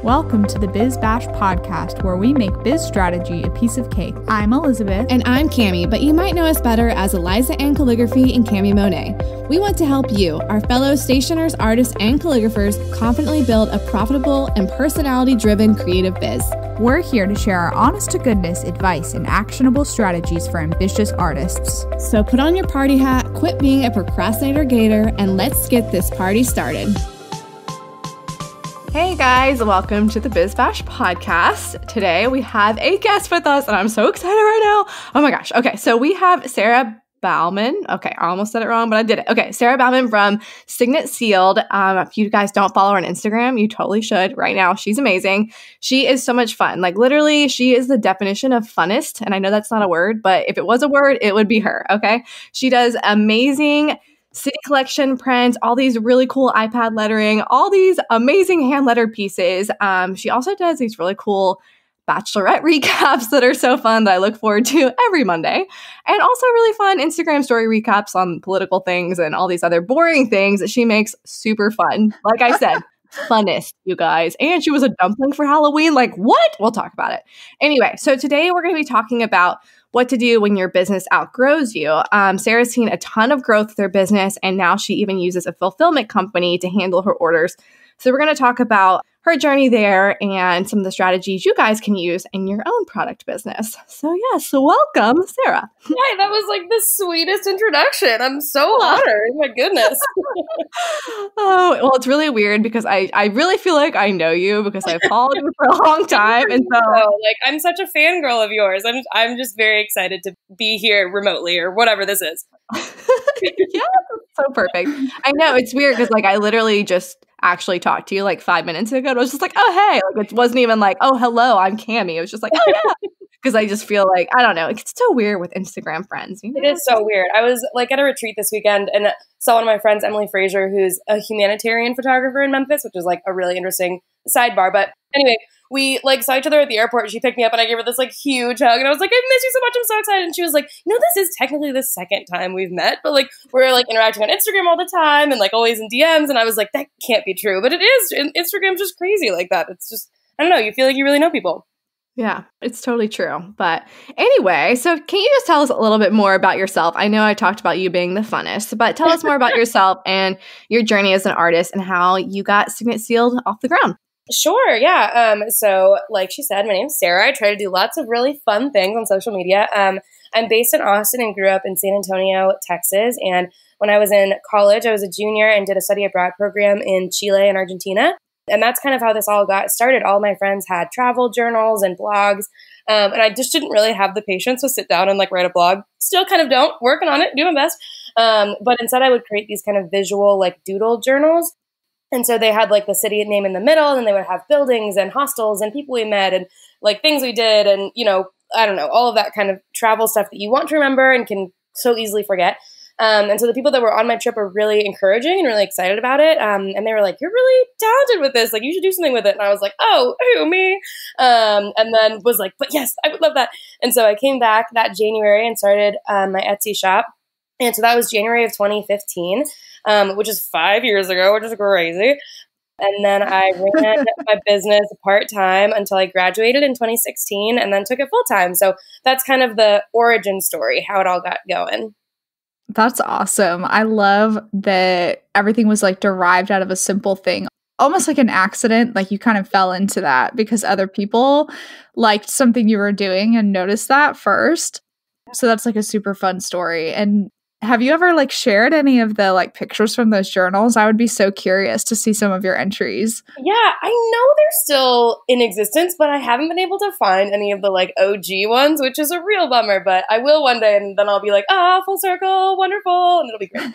Welcome to the Biz Bash podcast, where we make biz strategy a piece of cake. I'm Elizabeth. And I'm Cami, but you might know us better as Eliza Ann Calligraphy and Cami Monet. We want to help you, our fellow stationers, artists, and calligraphers, confidently build a profitable and personality-driven creative biz. We're here to share our honest-to-goodness advice and actionable strategies for ambitious artists. So put on your party hat, quit being a procrastinator gator, and let's get this party started. Hey guys, welcome to the Biz Bash podcast. Today we have a guest with us and I'm so excited right now. Oh my gosh. Okay, so we have Sarah Baumann. Okay, I almost said it wrong, but I did it. Okay, Sarah Baumann from Signet Sealed. If you guys don't follow her on Instagram, you totally should right now. She's amazing. She is so much fun. Like literally, she is the definition of funnest. And I know that's not a word, but if it was a word, it would be her. Okay, she does amazing city collection prints, all these really cool iPad lettering, all these amazing hand lettered pieces. She also does these really cool Bachelorette recaps that are so fun that I look forward to every Monday. And also really fun Instagram story recaps on political things and all these other boring things that she makes super fun. Like I said, funnest, you guys. And she was a dumpling for Halloween. Like what? We'll talk about it. Anyway, so today we're going to be talking about what to do when your business outgrows you. Sarah's seen a ton of growth with her business, and now she even uses a fulfillment company to handle her orders. So we're going to talk about her journey there and some of the strategies you guys can use in your own product business. So yes, welcome, Sarah. Yeah, that was like the sweetest introduction. I'm so honored. My goodness. Oh, well, it's really weird because I really feel like I know you because I've followed you for a long time. And so like I'm such a fangirl of yours. I'm just very excited to be here remotely or whatever this is. Yeah, so perfect. I know it's weird because like I literally just actually talked to you like 5 minutes ago. And I was just like, oh, hey, like it wasn't even like, oh, hello, I'm Cami. It was just like, oh, yeah. Because I just feel like, I don't know, it's so weird with Instagram friends. You know? It is so weird. I was like at a retreat this weekend and saw one of my friends, Emily Frazier, who's a humanitarian photographer in Memphis, which is like a really interesting sidebar. But anyway, we like saw each other at the airport and she picked me up and I gave her this like huge hug and I was like, I miss you so much. I'm so excited. And she was like, you know, this is technically the second time we've met, but like we're like interacting on Instagram all the time and like always in DMs. And I was like, that can't be true, but it is. And Instagram's just crazy like that. It's just, I don't know. You feel like you really know people. Yeah, it's totally true. But anyway, so can you just tell us a little bit more about yourself? I know I talked about you being the funnest, but tell us more about yourself and your journey as an artist and how you got Signet Sealed off the ground. Sure, yeah. So like she said, my name's Sarah. I try to do lots of really fun things on social media. I'm based in Austin and grew up in San Antonio, Texas. And when I was in college, I was a junior and did a study abroad program in Chile and Argentina. And that's kind of how this all got started. All my friends had travel journals and blogs. And I just didn't really have the patience to sit down and like write a blog. Still kind of don't. Working on it. Do my best. But instead I would create these kind of visual like doodle journals. And so they had like the city name in the middle and they would have buildings and hostels and people we met and like things we did. And, you know, I don't know, all of that kind of travel stuff that you want to remember and can so easily forget. And so the people that were on my trip were really encouraging and really excited about it. And they were like, you're really talented with this. Like, you should do something with it. And I was like, oh, who, me? And then was like, but yes, I would love that. And so I came back that January and started my Etsy shop. And so that was January of 2015, which is 5 years ago, which is crazy. And then I ran my business part-time until I graduated in 2016 and then took it full-time. So that's kind of the origin story, how it all got going. That's awesome. I love that everything was like derived out of a simple thing, almost like an accident. Like you kind of fell into that because other people liked something you were doing and noticed that first. So that's like a super fun story. And have you ever like shared any of the like pictures from those journals? I would be so curious to see some of your entries. Yeah, I know they're still in existence, but I haven't been able to find any of the like OG ones, which is a real bummer, but I will one day and then I'll be like, full circle, wonderful, and it'll be great.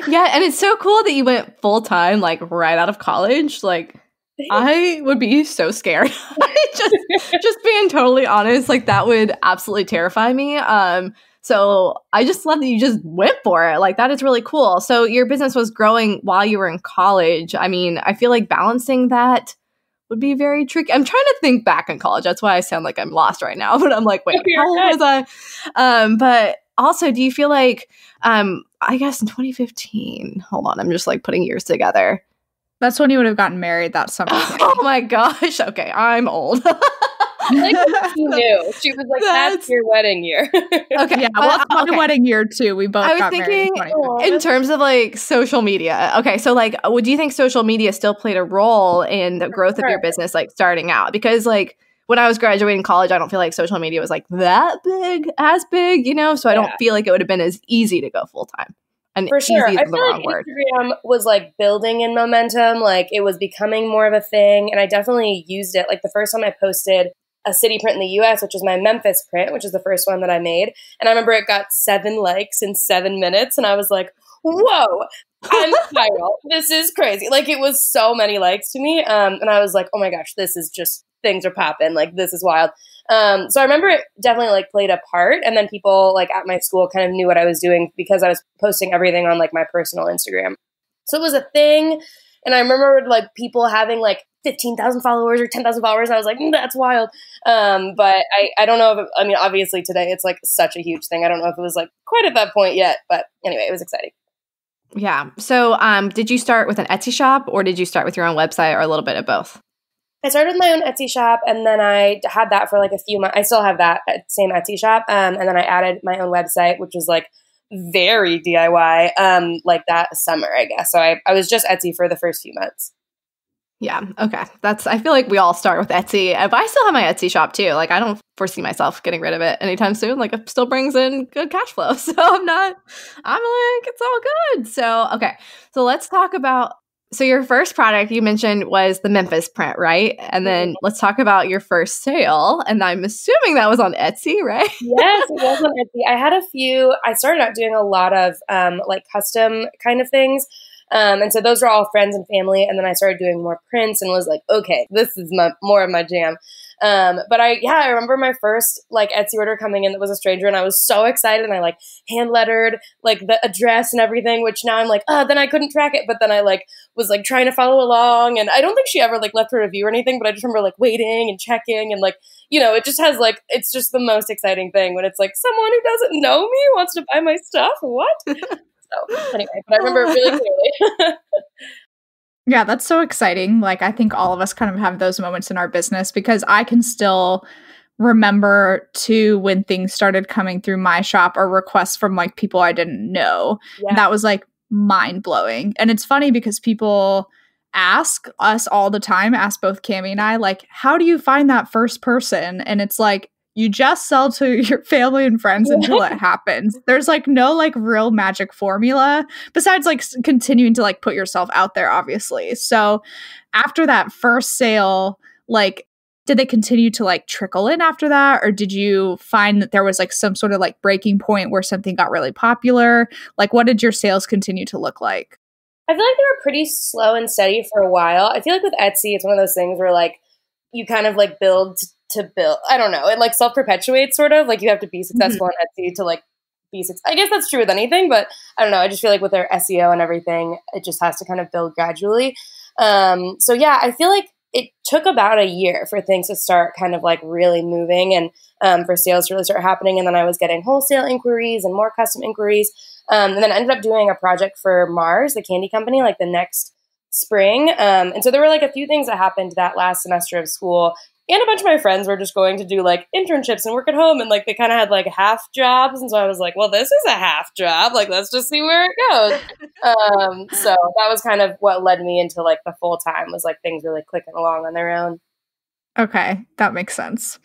Yeah, and it's so cool that you went full time like right out of college. Like I would be so scared. just being totally honest, like that would absolutely terrify me. So I just love that you just went for it. Like that is really cool. So your business was growing while you were in college. I mean, I feel like balancing that would be very tricky. I'm trying to think back in college. That's why I sound like I'm lost right now. But I'm like, wait, how old was I? But also, do you feel like, I guess in 2015, hold on, I'm just like putting years together. That's when you would have gotten married that summer. Oh my gosh. Okay, I'm old. Like she knew. She was like, "That's your wedding year." Okay. Yeah, well, it's my wedding year too. We both I was got married thinking in 2015. in terms of like social media. Okay, so like, do you think social media still played a role in the growth of your business, like starting out? Because like when I was graduating college, I don't feel like social media was like that big, you know? So I don't feel like it would have been as easy to go full time. And for sure, easy I is the feel wrong like word. Instagram was like building in momentum. Like it was becoming more of a thing, and I definitely used it. Like the first time I posted a city print in the US, which is my Memphis print, which is the first one that I made. And I remember it got 7 likes in 7 minutes. And I was like, whoa, I'm viral. This is crazy. Like it was so many likes to me. And I was like, oh my gosh, this is just, things are popping. Like this is wild. So I remember it definitely like played a part. And then people like at my school kind of knew what I was doing because I was posting everything on like my personal Instagram. So it was a thing. And I remember like people having like 15,000 followers or 10,000 followers. And I was like, that's wild. But I don't know if, I mean, obviously today it's like such a huge thing. I don't know if it was like quite at that point yet, but anyway, it was exciting. Yeah. So did you start with an Etsy shop or did you start with your own website or a little bit of both? I started my own Etsy shop and then I had that for like a few months. I still have that same Etsy shop. And then I added my own website, which was like very DIY, like that summer, I guess. So I was just Etsy for the first few months. Yeah. Okay. I feel like we all start with Etsy, but I still have my Etsy shop too. Like I don't foresee myself getting rid of it anytime soon. Like it still brings in good cash flow. So I'm like, it's all good. So, okay. So let's talk about, so your first product you mentioned was the Memphis print, right? And then let's talk about your first sale. And I'm assuming that was on Etsy, right? Yes, it was on Etsy. I had a few, I started out doing a lot of like custom kind of things. And so those were all friends and family. And then I started doing more prints and was like, okay, this is more of my jam. But I remember my first like Etsy order coming in that was a stranger and I was so excited and I like hand lettered like the address and everything, which now I'm like, then I couldn't track it. But then I like was like trying to follow along and I don't think she ever like left her review or anything, but I just remember like waiting and checking and like, you know, it just has like, it's just the most exciting thing when it's like someone who doesn't know me wants to buy my stuff. What? So anyway, but I remember it really clearly. Yeah, that's so exciting. Like, I think all of us kind of have those moments in our business because I can still remember too when things started coming through my shop or requests from like people I didn't know. Yeah. That was like mind blowing. And it's funny because people ask us all the time, ask both Cami and I, like, how do you find that first person? And it's like, you just sell to your family and friends until it happens. There's like no like real magic formula besides like continuing to like put yourself out there, obviously. So after that first sale, like, did they continue to like trickle in after that? Or did you find that there was like some sort of like breaking point where something got really popular? Like, what did your sales continue to look like? I feel like they were pretty slow and steady for a while. I feel like with Etsy, it's one of those things where like you kind of like build to build. I don't know. It like self-perpetuates sort of like you have to be successful on Etsy to like be successful. I guess that's true with anything, but I don't know. I just feel like with their SEO and everything, it just has to kind of build gradually. So yeah, I feel like it took about a year for things to start kind of like really moving and for sales to really start happening. And then I was getting wholesale inquiries and more custom inquiries. And then I ended up doing a project for Mars, the candy company, like the next spring. And so there were like a few things that happened that last semester of school. And a bunch of my friends were just going to do like internships and work at home. And like they kind of had like half jobs. And so I was like, well, this is a half job. Like, let's just see where it goes. So that was kind of what led me into like the full time was like things really clicking along on their own. Okay, that makes sense.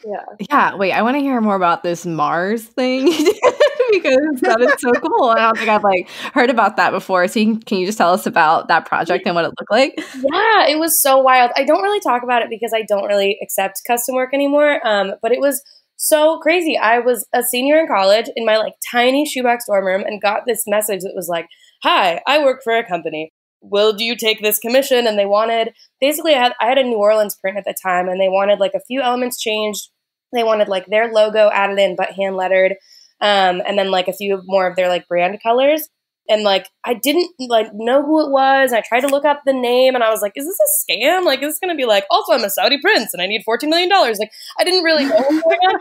Yeah. Wait, I want to hear more about this Mars thing because that is so cool. I don't think I've like heard about that before. So can you just tell us about that project and what it looked like? Yeah, it was so wild. I don't really talk about it because I don't really accept custom work anymore. But it was so crazy. I was a senior in college in my like tiny shoebox dorm room and got this message that was like, "Hi, I work for a company. Will you take this commission?" And they wanted, basically I had a New Orleans print at the time and they wanted like a few elements changed. They wanted like their logo added in, but hand lettered. And then like a few more of their like brand colors. And like, I didn't like know who it was. I tried to look up the name and I was like, is this a scam? Like, is this going to be like, also I'm a Saudi prince and I need $14 million. Like, I didn't really know what was going on,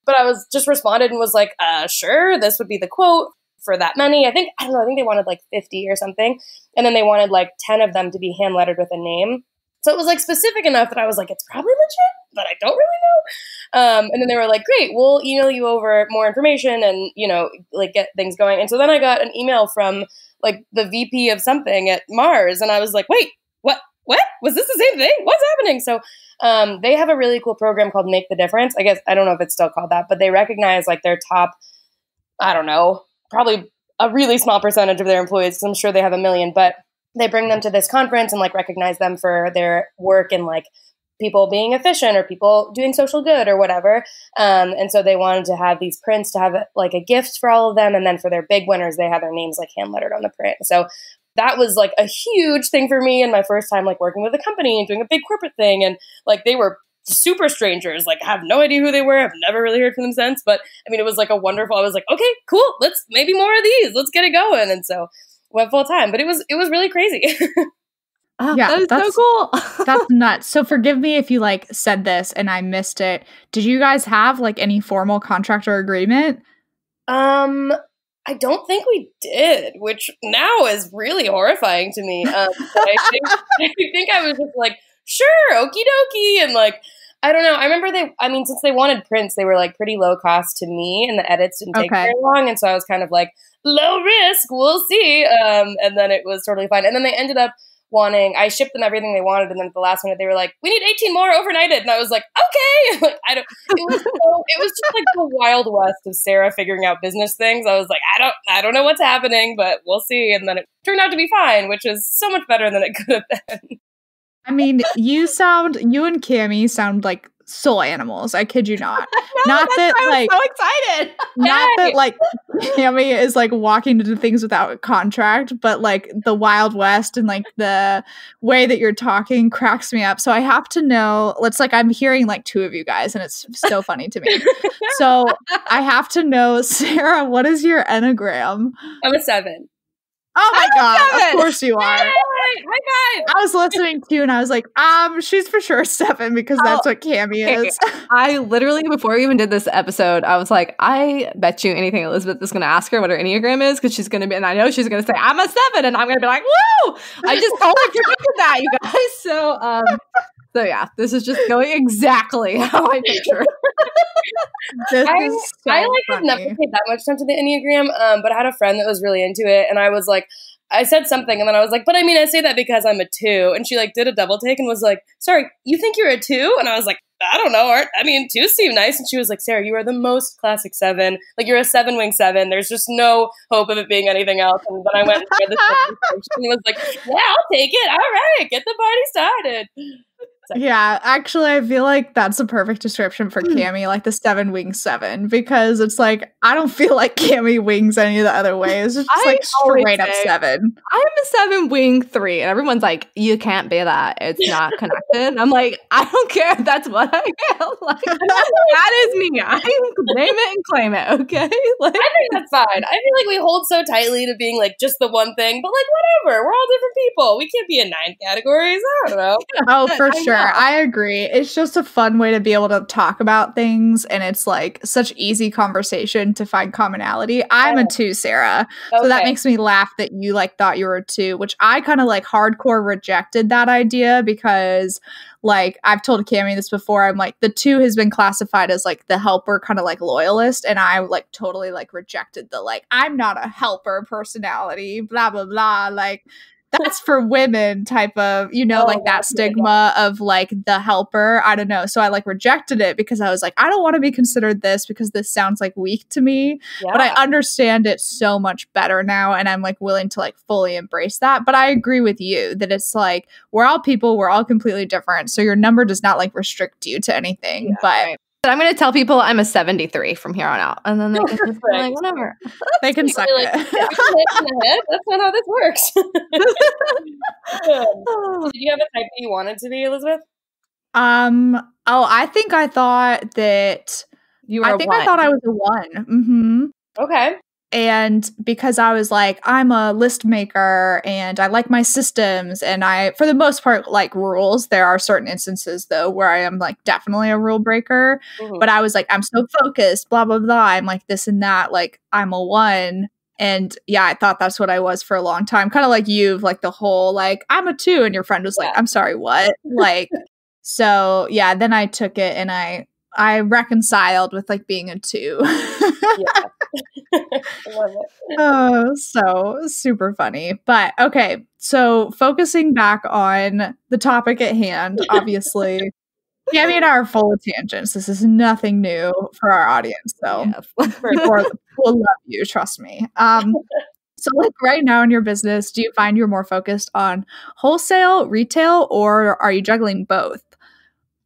but I was just responded and was like, sure, this would be the quote. for that many. I think they wanted like 50 or something. And then they wanted like 10 of them to be hand lettered with a name. So it was like specific enough that I was like, it's probably legit, but I don't really know. And then they were like, great, we'll email you over more information and, like get things going. And so then I got an email from like the VP of something at Mars. And I was like, wait, what? Was this the same thing? What's happening? So they have a really cool program called Make the Difference. I guess, I don't know if it's still called that, but they recognize like their top, I don't know, probably a really small percentage of their employees, because I'm sure they have 1 million, but they bring them to this conference and like recognize them for their work in like people being efficient or people doing social good or whatever. And so they wanted to have these prints to have like a gift for all of them. And then for their big winners, they had their names like hand lettered on the print. So that was like a huge thing for me. And my first time like working with a company and doing a big corporate thing. And like they were super strangers, like have no idea who they were. I've never really heard from them since. But I mean, it was like I was like, okay, cool. Let's maybe more of these. Let's get it going. And so went full time, but it was really crazy. Oh, yeah, that is so cool. That's nuts. So forgive me if you like said this and I missed it. Did you guys have like any formal contract or agreement? I don't think we did, which now is really horrifying to me. I think I was just like, sure, okie dokie, and like, I don't know. I remember since they wanted prints, they were like pretty low cost to me, and the edits didn't take very long, and so I was kind of like, low risk, we'll see. And then it was totally fine. And then they ended up I shipped them everything they wanted, and then at the last minute they were like, we need 18 more overnighted, and I was like, okay. Like it was just like the Wild West of Sarah figuring out business things. I was like, I don't know what's happening, but we'll see. And then it turned out to be fine, which is so much better than it could have been. I mean, you and Cammie sound like soul animals. I kid you not. Not that like, I'm so excited. Not that like Cammie is like walking into things without a contract, but like the Wild West and like the way that you're talking cracks me up. So I have to know. I'm hearing like two of you guys, and it's so funny to me. So I have to know, Sarah, what is your Enneagram? I'm a 7. Oh my God, of course you are. Yay! High five! I was listening to you and I was like, she's for sure 7 because that's what Cammie is. I literally, before we even did this episode, I was like, I bet you anything Elizabeth is going to ask her what her Enneagram is, because she's going to be, and I know she's going to say, I'm a 7, and I'm going to be like, woo! I just totally predicted that, you guys. So yeah, this is just going exactly how I picture. I have never paid that much attention to the Enneagram, but I had a friend that was really into it, and I was like, I said something, and then I was like, but I mean, I say that because I'm a 2, and she like did a double take and was like, sorry, you think you're a 2? And I was like, I don't know, I mean, 2s seem nice. And she was like, Sarah, you are the most classic 7. Like, you're a 7-wing 7. There's just no hope of it being anything else. And then I went and read this and was like, yeah, I'll take it. All right, get the party started. Yeah, actually, I feel like that's a perfect description for Cammie, like the 7-wing 7, because it's like, I don't feel like Cammie wings any of the other ways. It's just like straight up 7. I'm a 7-wing 3, and everyone's like, you can't be that. It's not connected. I'm like, I don't care if that's what I am. Like, that is me. I name it and claim it, okay? Like, I think that's fine. I feel like we hold so tightly to being like just the one thing, but like whatever. We're all different people. We can't be in 9 categories. I don't know. Oh, for sure. I agree. It's just a fun way to be able to talk about things, and it's like such easy conversation to find commonality. I'm a 2, Sarah. Okay. So that makes me laugh that you like thought you were a 2, which I kind of like hardcore rejected that idea, because like I've told Cammie this before. I'm like, the 2 has been classified as like the helper, kind of like loyalist, and I like totally like rejected the like, I'm not a helper personality, blah blah blah, like that's for women type of, like that stigma of like the helper. I don't know. So I like rejected it because I was like, I don't want to be considered this because this sounds like weak to me. Yeah. But I understand it so much better now. And I'm like willing to like fully embrace that. But I agree with you that it's like, we're all people. We're all completely different. So your number does not like restrict you you anything. But I'm going to tell people I'm a 73 from here on out. And then they can just be like, whatever. They can suck it. That's not how this works. Did you have a type that you wanted to be, Elizabeth? I think I thought that you were I thought I was a 1. Mm-hmm. Okay. And because I was like, I'm a list maker and I like my systems, and I, for the most part, like rules. There are certain instances, though, where I am like definitely a rule breaker. Mm-hmm. But I was like, I'm so focused, blah, blah, blah. I'm like this and that. Like, I'm a 1. And yeah, I thought that's what I was for a long time. Kind of like you've like the whole like, I'm a 2, and your friend was like, I'm sorry, what? Like, so yeah, then I took it and I reconciled with like being a 2. Yeah. I love it. Oh, so super funny. But okay, so focusing back on the topic at hand, obviously, Cammy and I are full of tangents. This is nothing new for our audience, so Yes. people will love you, trust me. So like right now in your business, do you find you're more focused on wholesale, retail, or are you juggling both?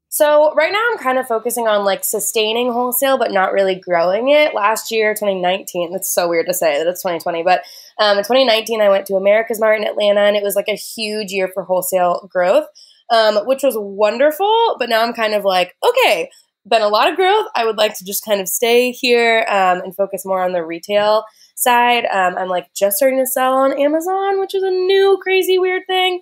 So right now I'm kind of focusing on like sustaining wholesale, but not really growing it. Last year, 2019, that's so weird to say that it's 2020, but in 2019, I went to America's Mart in Atlanta, and it was like a huge year for wholesale growth, which was wonderful. But now I'm kind of like, okay, been a lot of growth. I would like to just kind of stay here and focus more on the retail side. I'm like just starting to sell on Amazon, which is a new crazy weird thing.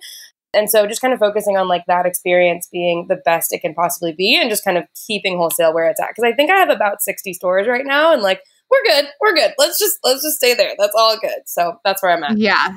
And so just kind of focusing on like that experience being the best it can possibly be, and just kind of keeping wholesale where it's at. Cause I think I have about 60 stores right now, and like, we're good. We're good. Let's just stay there. That's all good. So that's where I'm at. Yeah.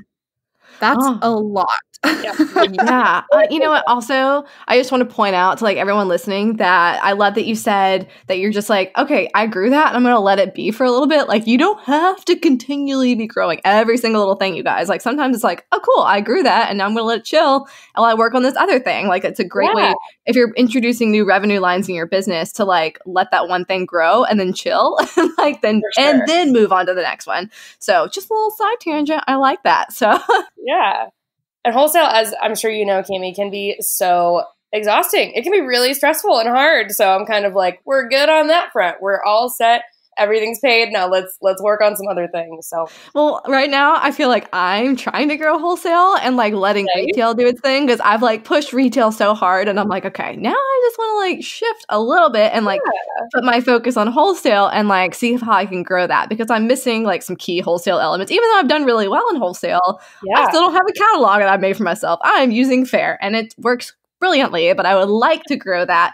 That's a lot. Yeah. You know what? Also, I just want to point out to like everyone listening that I love that you said that you're just like, okay, I grew that and I'm going to let it be for a little bit. Like, you don't have to continually be growing every single little thing, you guys. Like, sometimes it's like, oh, cool, I grew that and now I'm going to let it chill while I work on this other thing. Like, it's a great way if you're introducing new revenue lines in your business to like let that one thing grow and then chill like then and then move on to the next one. So just a little side tangent. I like that. So yeah. And wholesale, as I'm sure you know, Cammy, can be so exhausting. It can be really stressful and hard. So I'm kind of like, we're good on that front. We're all set. Everything's paid. Now let's work on some other things. So, well, right now I feel like I'm trying to grow wholesale and like letting retail do its thing, because I've like pushed retail so hard, and I'm like, okay, now I just want to like shift a little bit and like put my focus on wholesale and like see how I can grow that, because I'm missing like some key wholesale elements. Even though I've done really well in wholesale, I still don't have a catalog that I've made for myself. I'm using Fair and it works brilliantly, but I would like to grow that.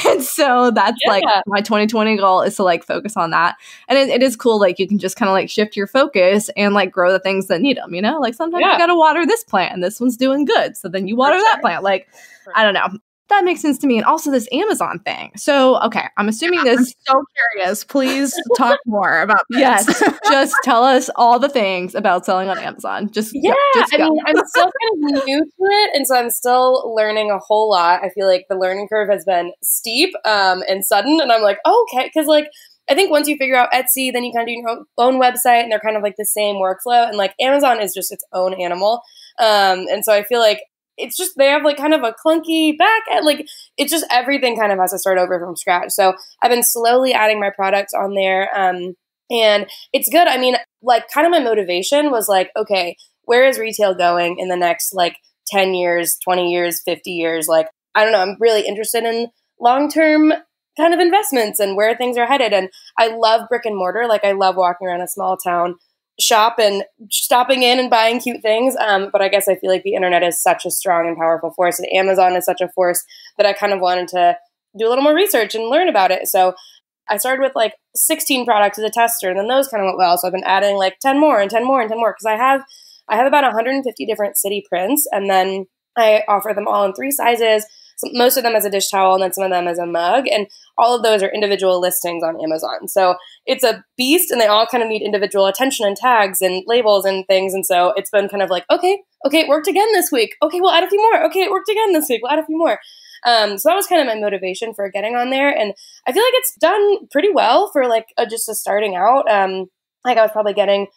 And so that's like my 2020 goal, is to like focus on that. And it is cool. Like you can just kind of like shift your focus and like grow the things that need them, you know, like sometimes you got to water this plant and this one's doing good. So then you water that plant. Like, I don't know. That makes sense to me. And also this Amazon thing. So, okay, I'm assuming this. I'm so curious. Please talk more about this. Yes. Just tell us all the things about selling on Amazon. Just go. I mean, I'm still kind of new to it. And so I'm still learning a whole lot. I feel like the learning curve has been steep and sudden. And I'm like, oh, okay. Because like, I think once you figure out Etsy, then you kind of do your own website, and they're kind of like the same workflow. And like Amazon is just its own animal. And so I feel like it's just, they have like kind of a clunky back end. Like it's just everything kind of has to start over from scratch. So I've been slowly adding my products on there. And it's good. I mean, like kind of my motivation was like, okay, where is retail going in the next like 10 years, 20 years, 50 years? Like, I don't know. I'm really interested in long-term kind of investments and where things are headed. And I love brick and mortar. Like I love walking around a small town shop and stopping in and buying cute things. But I guess I feel like the internet is such a strong and powerful force, and Amazon is such a force that I kind of wanted to do a little more research and learn about it. So I started with like 16 products as a tester, and then those kind of went well. So I've been adding like 10 more and 10 more and 10 more, because I have about 150 different city prints, and then I offer them all in 3 sizes. Most of them as a dish towel, and then some of them as a mug. And all of those are individual listings on Amazon. So it's a beast, and they all kind of need individual attention and tags and labels and things. And so it's been kind of like, okay, it worked again this week. Okay, we'll add a few more. Okay, it worked again this week. We'll add a few more. So that was kind of my motivation for getting on there. And I feel like it's done pretty well for like just a starting out. Like I was probably getting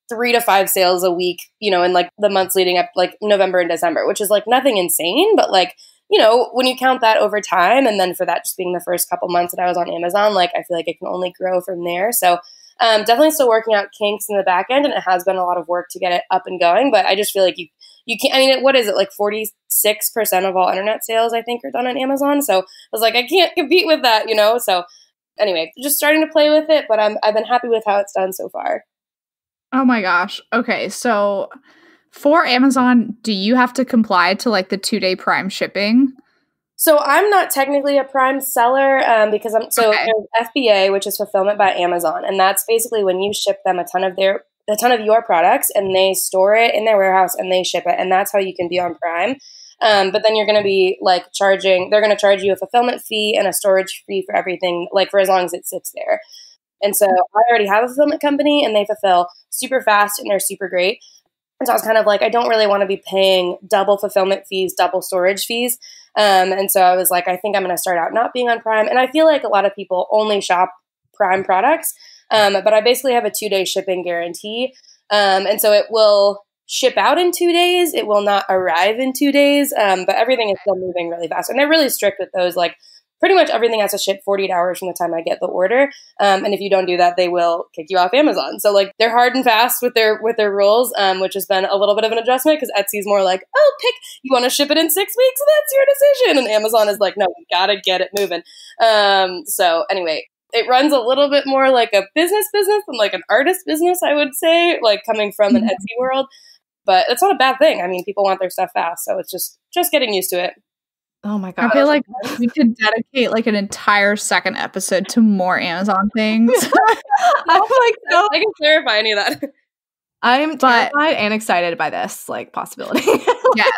3 to 5 sales a week, you know, in like the months leading up, like November and December, which is like nothing insane, but like, you know, when you count that over time, and then for that just being the first couple months that I was on Amazon, like I feel like it can only grow from there. So definitely still working out kinks in the back end, and it has been a lot of work to get it up and going. But I just feel like you can't, I mean, what is it, like 46% of all internet sales, I think, are done on Amazon. So I was like, I can't compete with that, you know? So anyway, just starting to play with it, but I've been happy with how it's done so far. Oh my gosh. Okay, so for Amazon, do you have to comply to like the 2-day Prime shipping? So I'm not technically a Prime seller because there's FBA, which is fulfillment by Amazon, and that's basically when you ship them a ton of their a ton of your products and they store it in their warehouse and they ship it. And that's how you can be on Prime. But then you're going to be like they're going to charge you a fulfillment fee and a storage fee for everything, like for as long as it sits there. And so I already have a fulfillment company and they fulfill super fast and they're super great. And so I was kind of like, I don't really want to be paying double fulfillment fees, double storage fees. And so I was like, I think I'm going to start out not being on Prime. And I feel like a lot of people only shop Prime products. But I basically have a 2-day shipping guarantee. And so it will ship out in 2 days. It will not arrive in 2 days. But everything is still moving really fast. And they're really strict with those. Like pretty much everything has to ship 48 hours from the time I get the order. And if you don't do that, they will kick you off Amazon. So like they're hard and fast with their rules, which has been a little bit of an adjustment because Etsy's more like, oh, you want to ship it in 6 weeks? That's your decision. And Amazon is like, no, we got to get it moving. So anyway, it runs a little bit more like a business than like an artist business, I would say, like coming from an Etsy world. But it's not a bad thing. I mean, people want their stuff fast. So it's just getting used to it. Oh my God. I feel like we could dedicate like an entire second episode to more Amazon things. I'm like, no. I can clarify any of that. I'm terrified and excited by this like possibility. Yes.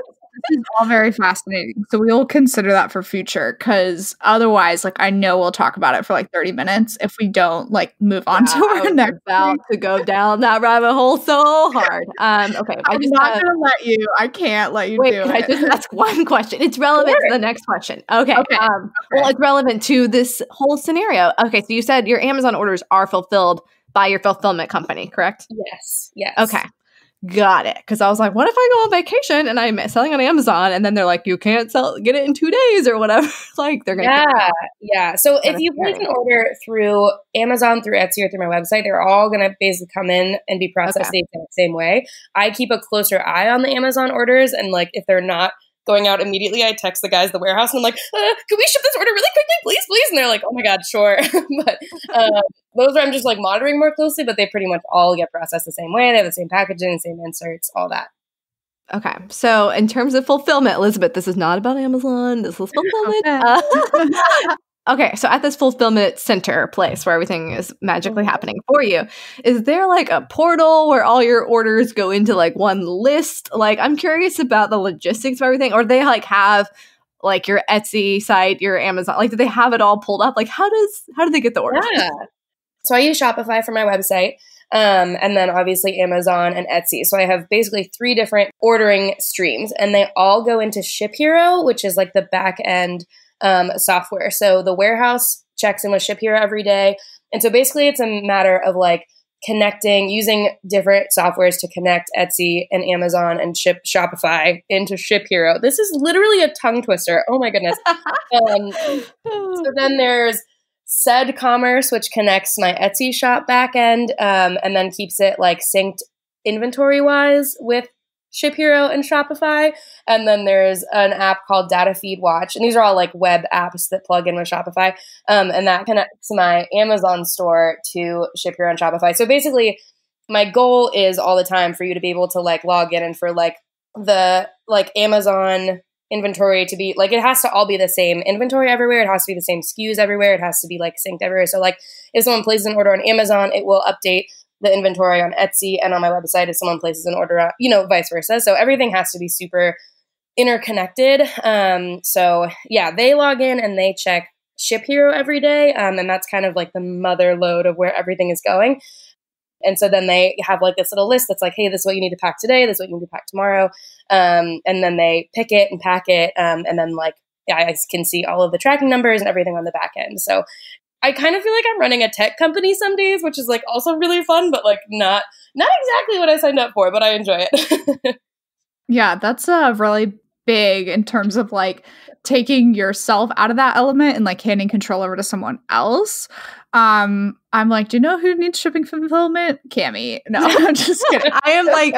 This is all very fascinating. So we will consider that for future because otherwise, like I know we'll talk about it for like 30 minutes if we don't like move on to our next about to go down that rabbit hole so hard. Okay. I can't let you do it. I just ask one question? It's relevant to the next question. Okay. Well, it's relevant to this whole scenario. Okay. So you said your Amazon orders are fulfilled by your fulfillment company, correct? Yes. Okay. Got it. Because I was like, what if I go on vacation and I'm selling on Amazon and then they're like, you can't get it in 2 days or whatever. Like they're going to. Yeah. So if you place an order through Amazon, through Etsy, or through my website, they're all going to basically come in and be processed the exact same way. I keep a closer eye on the Amazon orders. And like, if they're not going out immediately, I text the guys at the warehouse and I'm like, can we ship this order really quickly, please? And they're like, oh my God, sure. But those I'm just like monitoring more closely, but they pretty much all get processed the same way. They have the same packaging, the same inserts, all that. Okay. So in terms of fulfillment, Elizabeth, this is not about Amazon. This is fulfillment. Okay. So at this fulfillment center place where everything is magically happening for you, is there like a portal where all your orders go into like one list? Like I'm curious about the logistics of everything, or they like have like your Etsy site, your Amazon, like do they have it all pulled up? Like how do they get the orders? Yeah. So I use Shopify for my website. And then obviously Amazon and Etsy. So I have basically 3 different ordering streams and they all go into Ship Hero, which is like the back end software. So the warehouse checks in with Ship Hero every day. And so basically it's a matter of like using different softwares to connect Etsy and Amazon and Shopify into Ship Hero. This is literally a tongue twister. Oh my goodness. So then there's Said Commerce, which connects my Etsy shop backend and then keeps it like synced inventory wise with Ship Hero and Shopify. And then there's an app called Data Feed Watch. And these are all like web apps that plug in with Shopify. And that connects my Amazon store to Ship Hero and Shopify. So basically my goal is all the time for you to be able to like log in and for like the like Amazon inventory to be like, it has to all be the same inventory everywhere. It has to be the same SKUs everywhere. It has to be like synced everywhere. So like if someone places an order on Amazon, it will update the inventory on Etsy and on my website if someone places an order, vice versa. So everything has to be super interconnected. So yeah, they log in and they check Ship Hero every day. And that's kind of like the mother load of where everything is going. And so then they have like this little list that's like, hey, this is what you need to pack today. This is what you need to pack tomorrow. And then they pick it and pack it. And then like, yeah, I can see all of the tracking numbers and everything on the back end. So I kind of feel like I'm running a tech company some days, which is like also really fun, but like not exactly what I signed up for, but I enjoy it. Yeah, that's really big in terms of like taking yourself out of that element and like handing control over to someone else. I'm like, do you know who needs shipping fulfillment? Cami. No, I'm just kidding. I am like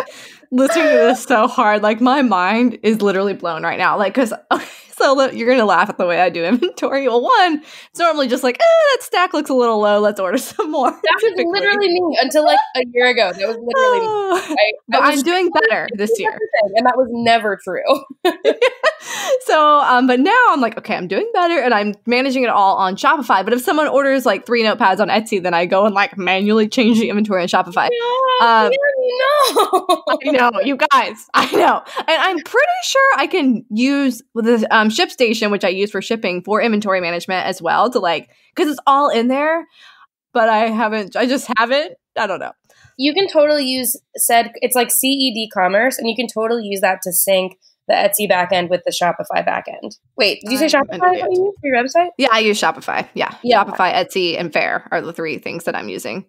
listening to this so hard. Like my mind is literally blown right now. Like, cause so you're going to laugh at the way I do inventory. Well, one, it's normally just like, that stack looks a little low. Let's order some more. That was literally me until like a year ago. That was literally me. But I'm doing better this year. And that was never true. So But now I'm like, okay, I'm doing better and I'm managing it all on Shopify. But if someone orders like 3 notepads on Etsy, then I go and like manually change the inventory on Shopify. No. I know, you guys. I know. And I'm pretty sure I can use the ShipStation, which I use for shipping, for inventory management as well, to like, because it's all in there. But I just haven't. I don't know. You can totally use it's like CED commerce, and you can totally use that to sync the Etsy backend with the Shopify backend. Wait, did you say Shopify? What do you use for your website? Yeah, I use Shopify. Yeah. Shopify, Etsy, and Faire are the 3 things that I'm using.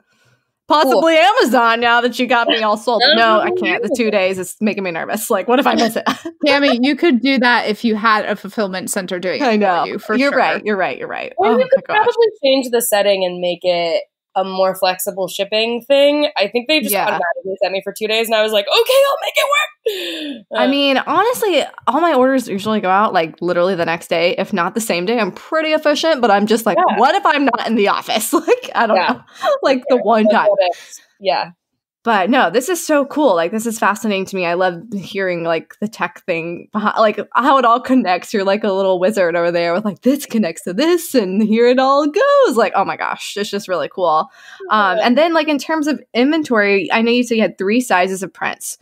Possibly cool. Amazon now that you got me all sold. No, I can't. The 2 days is making me nervous. Like, what if I miss it? Tammy, you could do that if you had a fulfillment center doing it I know. for you. For You're sure. right. You're right. You're right. Or you could probably change the setting and make it a more flexible shipping thing. I think they just automatically sent me for 2 days, and I was like, okay, I'll make it work. I mean, honestly, all my orders usually go out like literally the next day, if not the same day. I'm pretty efficient, but I'm just like, what if I'm not in the office? Like, I don't know. Like the one time. Yeah. But no, this is so cool. Like, this is fascinating to me. I love hearing like the tech thing behind, like how it all connects. You're like a little wizard over there with like, this connects to this and here it all goes. Like, oh my gosh, it's just really cool. And then like in terms of inventory, I know you said you had 3 sizes of prints.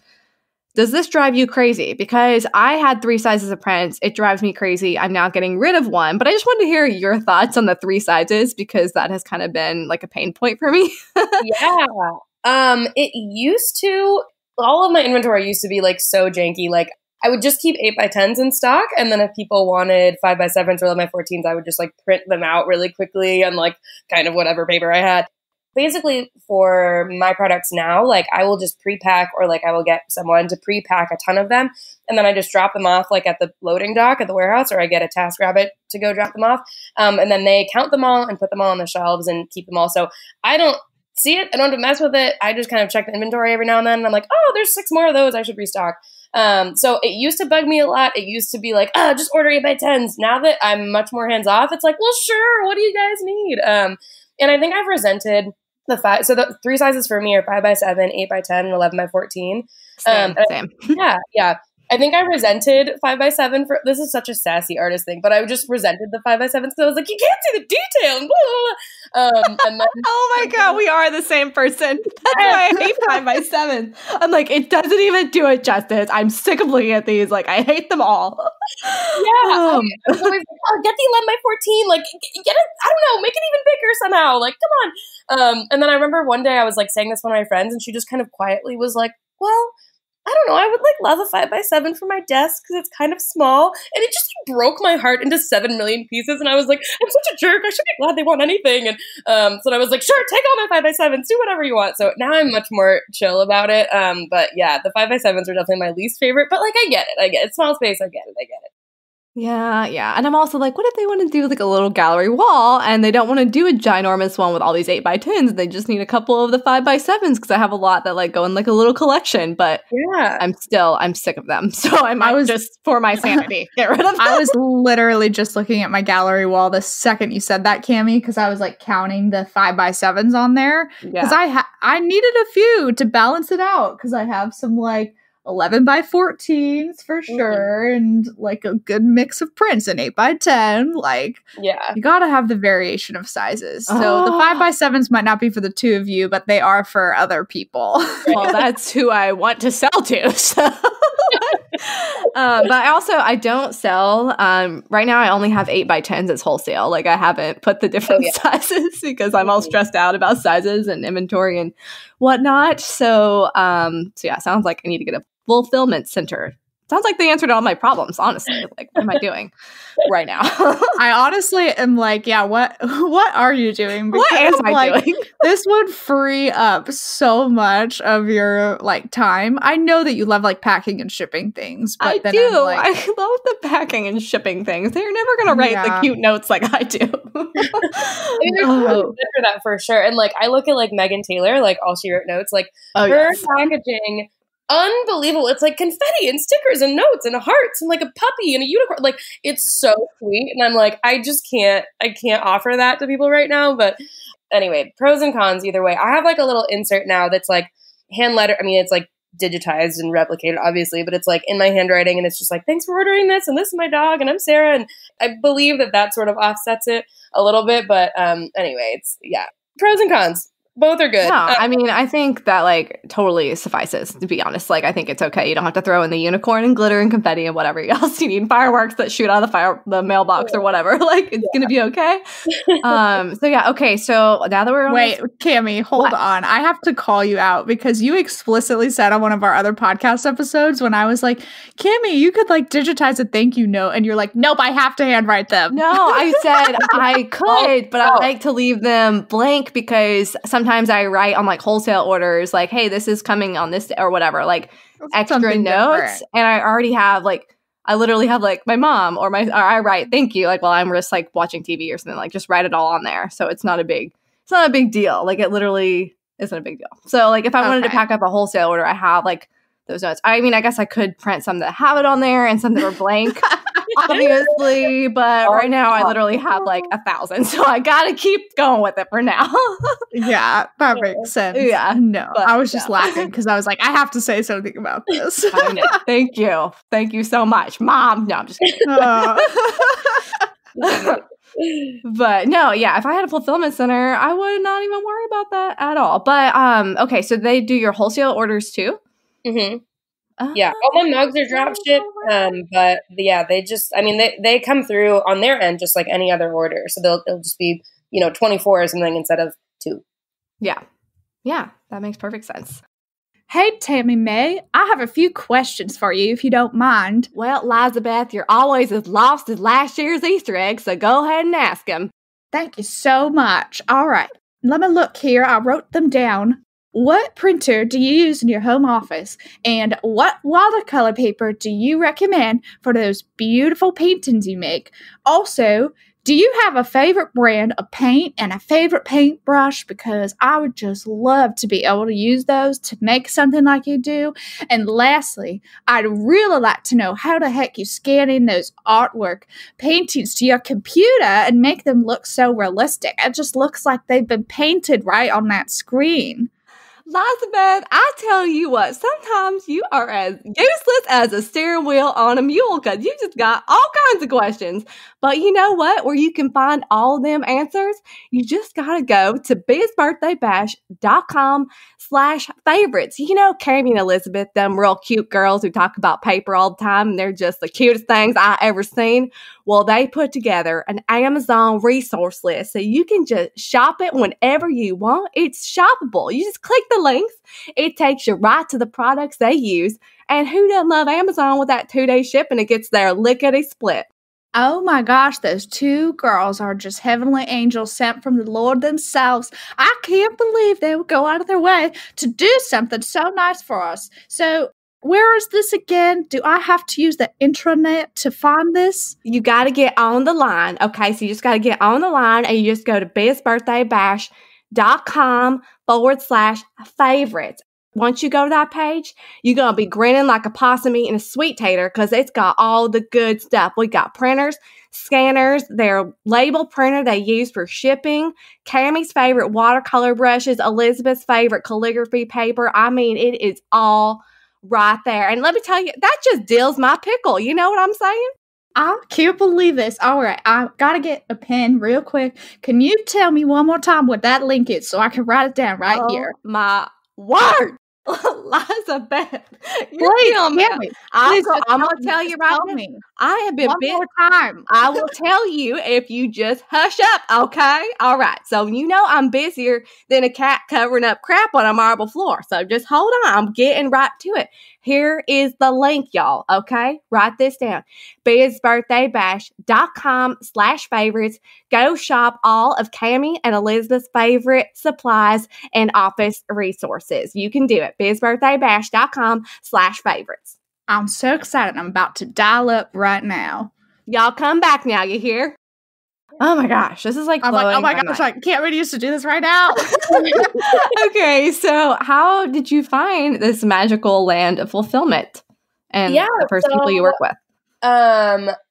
Does this drive you crazy? Because I had 3 sizes of prints. It drives me crazy. I'm now getting rid of one. But I just wanted to hear your thoughts on the 3 sizes, because that has kind of been like a pain point for me. Yeah. It used to, all of my inventory used to be like so janky. Like I would just keep 8x10s in stock. And then if people wanted 5x7s or 11x14s, I would just like print them out really quickly on like kind of whatever paper I had. Basically for my products now, like I will just pre-pack, or like I will get someone to pre-pack a ton of them. And then I just drop them off like at the loading dock at the warehouse, or I get a TaskRabbit to go drop them off. And then they count them all and put them all on the shelves and keep them all. So I don't see it. I don't have to mess with it. I just kind of check the inventory every now and then. And I'm like, oh, there's 6 more of those. I should restock. So it used to bug me a lot. It used to be like, oh, just order 8x10s. Now that I'm much more hands off, it's like, well, sure. What do you guys need? And I think I've resented the 5. So the 3 sizes for me are 5x7, 8x10, and 11x14. Same. Yeah. I think I resented 5x7 for, this is such a sassy artist thing, but I just resented the 5x7s because I was like, you can't see the detail. And and then, oh my God, we are the same person. That's why I hate 5x7. I'm like, it doesn't even do it justice. I'm sick of looking at these. Like, I hate them all. Yeah. I was always like, oh, get the 11x14. Like, get it, I don't know, make it even bigger somehow. Like, come on. And then I remember one day I was like saying this to one of my friends, and she just kind of quietly was like, well, I don't know, I would like love a 5x7 for my desk because it's kind of small. And it just broke my heart into 7 million pieces. And I was like, I'm such a jerk. I should be glad they want anything. And so I was like, sure, take all my 5x7s, do whatever you want. So now I'm much more chill about it. But yeah, the 5x7s are definitely my least favorite. But like, I get it. Small space, I get it. Yeah. And I'm also like, what if they want to do like a little gallery wall and they don't want to do a ginormous one with all these 8x10s? They just need a couple of the 5x7s because I have a lot that like go in like a little collection. But yeah, I'm sick of them. So I was just, for my sanity, get rid of them. I was literally just looking at my gallery wall the second you said that, Cammie, because I was like counting the 5x7s on there. Because I needed a few to balance it out because I have some like 11x14s for sure, and like a good mix of prints, and 8x10. Like, yeah, you gotta have the variation of sizes. So the 5x7s might not be for the 2 of you, but they are for other people. Well, that's who I want to sell to. So. But I don't sell. Right now, I only have 8x10s as wholesale. Like, I haven't put the different sizes because I'm all stressed out about sizes and inventory and whatnot. So yeah, sounds like I need to get a fulfillment center. Sounds like the answer to all my problems, honestly. Like, what am I doing right now? I honestly am like, yeah, what are you doing? Because, what am I doing? This would free up so much of your like time. I know that you love like packing and shipping things, but I do. I love the packing and shipping things. They're never gonna write the cute notes like I do. I mean, there's for that for sure. And like, I look at like Megan Taylor, like all she wrote notes, like her packaging. Unbelievable. It's like confetti and stickers and notes and hearts and like a puppy and a unicorn. Like, it's so sweet. And I'm like, I can't offer that to people right now. But anyway, pros and cons either way. I have like a little insert now that's like hand letter. I mean, it's like digitized and replicated, obviously, but it's like in my handwriting, and it's just like, thanks for ordering this, and this is my dog, and I'm Sarah, and I believe that sort of offsets it a little bit, but anyway, it's, pros and cons. Both are good. No, I mean, I think that like totally suffices, to be honest. Like, I think it's okay. You don't have to throw in the unicorn and glitter and confetti and whatever else you need, fireworks that shoot out of the mailbox or whatever. Like, it's gonna be okay. Okay. So now that we're on Cami, hold on. I have to call you out because you explicitly said on one of our other podcast episodes when I was like, Cami, you could like digitize a thank you note, and you're like, nope, I have to handwrite them. No, I said I could, but I like to leave them blank because sometimes I write on like wholesale orders, like, hey, this is coming on this or whatever, like extra notes. Different. And I already have I literally have like my mom or I write thank you, like while I'm just like watching TV or something, like just write it all on there. So it's not a big deal. Like it literally isn't a big deal. So like if I wanted to pack up a wholesale order, I have like those notes. I mean, I guess I could print some that have it on there and some that are blank. Obviously, but right now I literally have like 1,000, so I gotta keep going with it for now. Yeah, that makes sense. Yeah, no, I was just laughing because I was like, I have to say something about this. I know. Thank you so much, Mom. No, I'm just kidding. But no, yeah, if I had a fulfillment center, I would not even worry about that at all. But okay, so they do your wholesale orders too? Mm-hmm. Yeah, all my mugs are drop ship, but they just, I mean, they come through on their end just like any other order, so they'll just be 24 or something instead of 2. Yeah, that makes perfect sense. Hey, Tammy May, I have a few questions for you if you don't mind. Well, Elizabeth, you're always as lost as last year's Easter egg, so go ahead and ask them. Thank you so much. All right, let me look here. I wrote them down. What printer do you use in your home office? And what watercolor paper do you recommend for those beautiful paintings you make? Also, do you have a favorite brand of paint and a favorite paintbrush? Because I would just love to be able to use those to make something like you do. And lastly, I'd really like to know how the heck you scan in those artwork paintings to your computer and make them look so realistic. It just looks like they've been painted right on that screen. Elizabeth, I tell you what, sometimes you are as useless as a steering wheel on a mule because you just got all kinds of questions. But you know what? Where you can find all of them answers, you just got to go to bizbirthdaybash.com/favorites. You know, Cami and Elizabeth, them real cute girls who talk about paper all the time, and they're just the cutest things I ever seen. Well, they put together an Amazon resource list so you can just shop it whenever you want. It's shoppable. You just click the links. It takes you right to the products they use. And who doesn't love Amazon with that 2-day shipping? It gets there lickety-split. Oh my gosh, those 2 girls are just heavenly angels sent from the Lord themselves. I can't believe they would go out of their way to do something so nice for us. So, where is this again? Do I have to use the intranet to find this? You got to get on the line. Okay, so you just got to get on the line and you just go to bizbirthdaybash.com/favorites. Once you go to that page, you're going to be grinning like a possum eating a sweet tater because it's got all the good stuff. We got printers, scanners, their label printer they use for shipping, Cami's favorite watercolor brushes, Elizabeth's favorite calligraphy paper. I mean, it is all right there. And let me tell you, that just dills my pickle. You know what I'm saying? I can't believe this. All right, I gotta get a pen real quick. Can you tell me one more time what that link is so I can write it down right here? My word. Elizabeth, please tell me. I'm gonna tell you right now. I have been one more time. I will tell you if you just hush up, okay? All right. So you know I'm busier than a cat covering up crap on a marble floor. So just hold on. I'm getting right to it. Here is the link, y'all. Okay, write this down. bizbirthdaybash.com/favorites. Go shop all of Cami and Elizabeth's favorite supplies and office resources. You can do it. bizbirthdaybash.com/favorites. I'm so excited. I'm about to dial up right now. Y'all come back now, you hear? Oh my gosh, this is like I'm like, oh my gosh, I can't wait to do this right now. Okay, so how did you find this magical land of fulfillment and the first people you work with?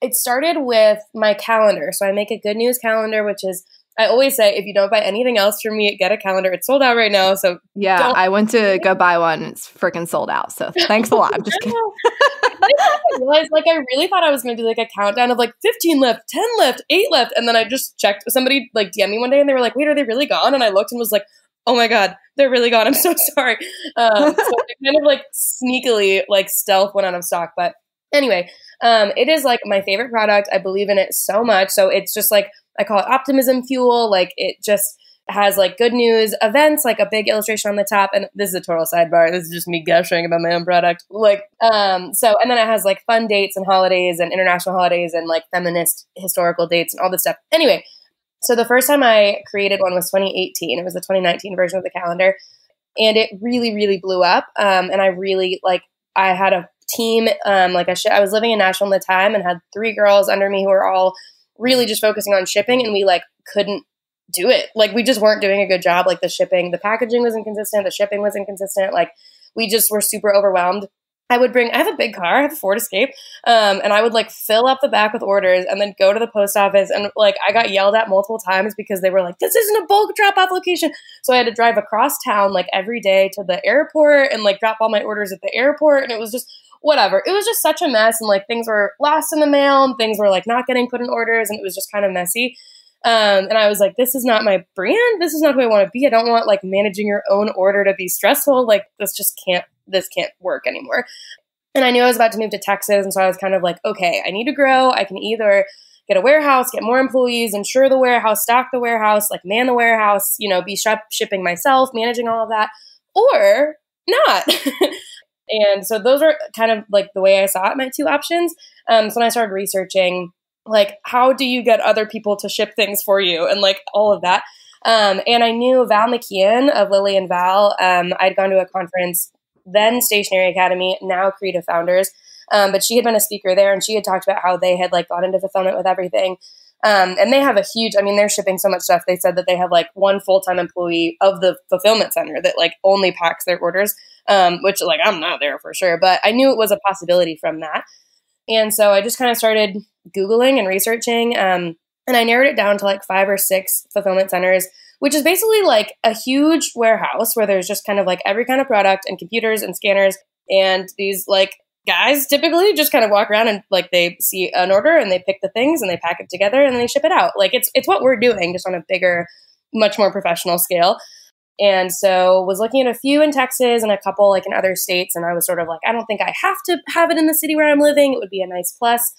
It started with my calendar. So I make a good news calendar, which is I always say, if you don't buy anything else from me, get a calendar. It's sold out right now. So yeah, I went to go buy one. It's freaking sold out. So thanks a lot. I'm just kidding. I realized, like, I really thought I was going to do like a countdown of like 15 left, 10 left, 8 left. And then I just checked. Somebody like DM'd me one day and they were like, wait, are they really gone? And I looked and was like, oh my God, they're really gone. I'm so sorry. So I kind of like sneakily like stealth went out of stock. But anyway, it is like my favorite product. I believe in it so much. So it's just like, I call it optimism fuel. Like it just has like good news events, like a big illustration on the top. And this is a total sidebar. This is just me gushing about my own product. Like, and then it has like fun dates and holidays and international holidays and like feminist historical dates and all this stuff. Anyway, so the first time I created one was 2018. It was the 2019 version of the calendar. And it really, really blew up. And I really I had a team, I was living in Nashville at the time and had 3 girls under me who were all really just focusing on shipping, and we like couldn't do it. Like we just weren't doing a good job. Like the packaging was inconsistent, the shipping was inconsistent. Like we just were super overwhelmed. I have a big car, I have a Ford Escape, and I would like fill up the back with orders and then go to the post office, and like I got yelled at multiple times because they were like, this isn't a bulk drop off location. So I had to drive across town like every day to the airport and like drop all my orders at the airport, and it was just whatever. It was just such a mess, and like things were lost in the mail and things were like not getting put in orders, and it was just kind of messy. And I was like, this is not my brand. This is not who I want to be. I don't want like managing your own order to be stressful. Like this can't work anymore. And I knew I was about to move to Texas. And so I was kind of like, okay, I need to grow. I can either get a warehouse, get more employees, insure the warehouse, stock the warehouse, like man the warehouse, be shipping myself, managing all of that, or not. And so those are kind of like the way I saw it, my 2 options. So when I started researching, like, how do you get other people to ship things for you and like all of that. And I knew Val McKeon of Lily and Val. I'd gone to a conference, then Stationery Academy, now Creative Founders. But she had been a speaker there, and she had talked about how they had like got into fulfillment with everything. And they have they're shipping so much stuff. They said that they have like 1 full-time employee of the fulfillment center that like only packs their orders, which like I'm not there for sure, but I knew it was a possibility from that. And so I just kind of started Googling and researching, and I narrowed it down to like 5 or 6 fulfillment centers, which is basically like a huge warehouse where there's just kind of like every kind of product and computers and scanners. And these like guys typically just kind of walk around and like they see an order and they pick the things and they pack it together and they ship it out. Like it's what we're doing, just on a bigger, much more professional scale. And so was looking at a few in Texas and a couple like in other states. And I was sort of like, I don't think I have to have it in the city where I'm living. It would be a nice plus.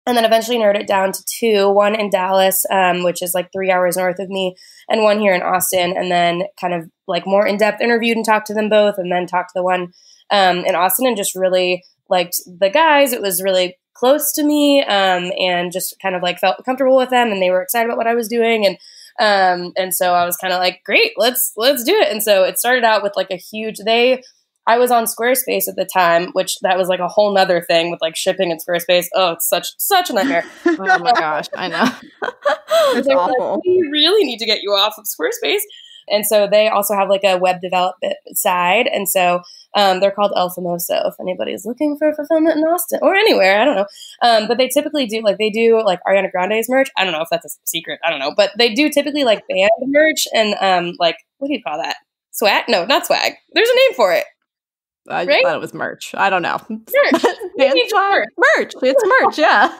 And then eventually narrowed it down to 2, one in Dallas, which is like 3 hours north of me, and one here in Austin. And then kind of like more in-depth interviewed and talked to them both, and then talked to the one in Austin, and just really liked the guys. It was really close to me, and just kind of like felt comfortable with them, and they were excited about what I was doing. And so I was kind of like, great, let's do it. And so it started out with like a huge, I was on Squarespace at the time, which that was like a whole nother thing with like shipping and Squarespace. Oh, it's such a nightmare. Oh my gosh, I know. It's awful. Like, we really need to get you off of Squarespace. And so they also have like a web development side. And so they're called El Famoso, if anybody's looking for fulfillment in Austin or anywhere, I don't know. But they typically do like Ariana Grande's merch. I don't know if that's a secret. I don't know. But they do typically like band merch and like, what do you call that? Swag? No, not swag. There's a name for it. I right? thought it was merch. I don't know. Merch. Merch. It's merch, yeah.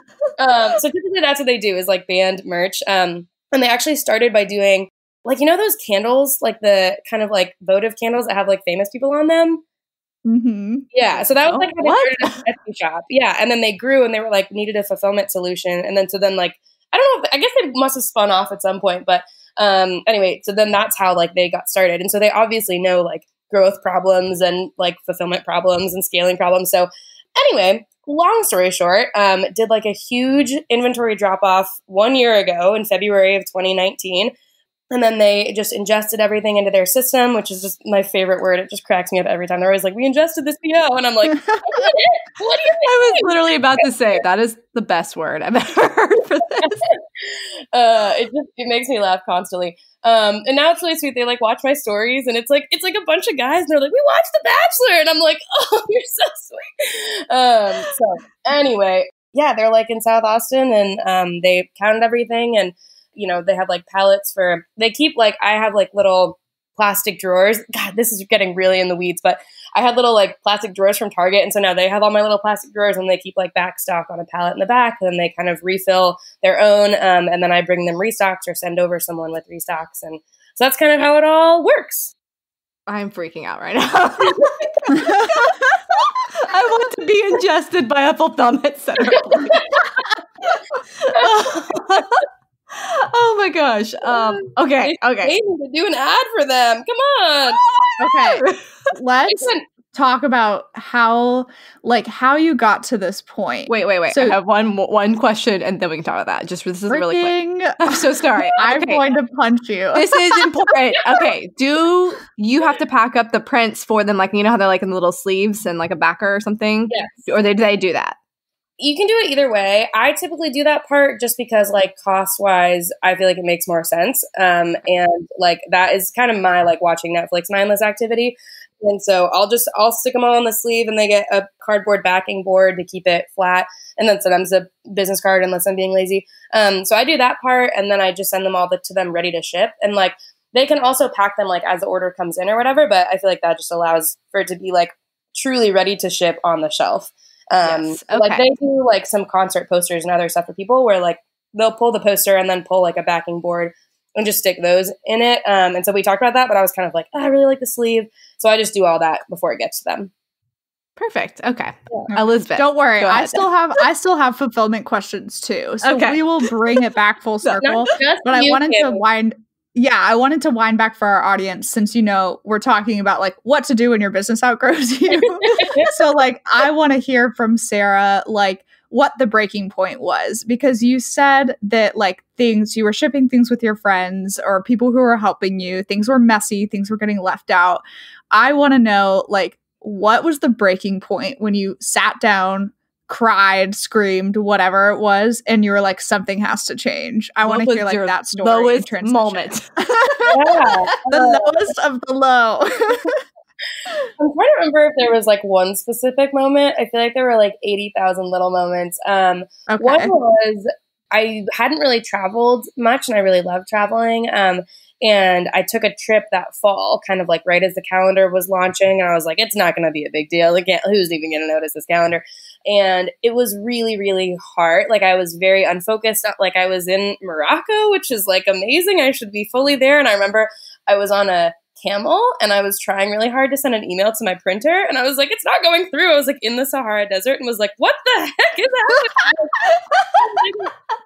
So typically that's what they do, is like band merch. And they actually started by doing like, those candles, like the kind of like votive candles that have like famous people on them. Mm-hmm. Yeah. So that was like how they started an Etsy shop. Yeah. And then they grew and they were like needed a fulfillment solution. And then like, I don't know, I guess they must have spun off at some point, but anyway, so then that's how like they got started. And so they obviously know like growth problems and like fulfillment problems and scaling problems. So anyway, long story short, did like a huge inventory drop off 1 year ago in February of 2019. And then they just ingested everything into their system, which is just my favorite word. It just cracks me up every time. They're always like, we ingested this PO. And I'm like, what do you mean? I was literally about to say, that is the best word I've ever heard for this. It makes me laugh constantly. And now it's really sweet. They like watch my stories, and it's like a bunch of guys, and they're like, we watched The Bachelor. And I'm like, oh, you're so sweet. So anyway, yeah, they're like in South Austin, and they counted everything, and they have like pallets I have like little plastic drawers. God, this is getting really in the weeds, but I had little like plastic drawers from Target. And so now they have all my little plastic drawers and they keep like back stock on a pallet in the back. And then they kind of refill their own. And then I bring them restocks or send over someone with restocks. And so that's kind of how it all works. I'm freaking out right now. I want to be ingested by a fulfillment center. Oh my gosh. Okay. To do an ad for them. Come on. Okay. Let's talk about how you got to this point. Wait. So, I have one question and then we can talk about that. Just this is really quick. I'm so sorry. I'm going to punch you. This is important. Okay. Do you have to pack up the prints for them? Like, you know how they're like in the little sleeves and like a backer or something? Yes. Or do they do that? You can do it either way. I typically do that part just because like cost wise, I feel like it makes more sense. And like that is kind of my like watching Netflix mindless activity. And so I'll stick them all on the sleeve and they get a cardboard backing board to keep it flat. And then sometimes a business card unless I'm being lazy. So I do that part and then I just send them all to them ready to ship. And like they can also pack them like as the order comes in or whatever. But I feel like that just allows for it to be like truly ready to ship on the shelf. Yes. Okay. Like they do like some concert posters and other stuff for people where like they'll pull the poster and then pull like a backing board and just stick those in it. And so we talked about that, but I was kind of like, I really like the sleeve. So I just do all that before it gets to them. Perfect. Okay. Yeah. Elizabeth. Don't worry. I still have fulfillment questions too. So we will bring it back full circle. But I wanted to wind back for our audience since, we're talking about like what to do when your business outgrows you. So like, I want to hear from Sarah, like what the breaking point was, because you said that like you were shipping things with your friends or people who were helping you, things were messy, things were getting left out. I want to know like, what was the breaking point when you sat down, cried, screamed, whatever it was, and you were like, something has to change. I want to hear like that story. Lowest moment. The lowest of the low. I'm trying to remember if there was like one specific moment. I feel like there were like 80,000 little moments. One was I hadn't really traveled much and I really loved traveling. And I took a trip that fall, kind of like right as the calendar was launching. And I was like, it's not going to be a big deal. Like, who's even going to notice this calendar? And it was really, really hard. Like I was very unfocused. Like I was in Morocco, which is like amazing. I should be fully there. And I remember I was on a camel and I was trying really hard to send an email to my printer. And I was like, it's not going through. I was like in the Sahara Desert and was like, what the heck is happening?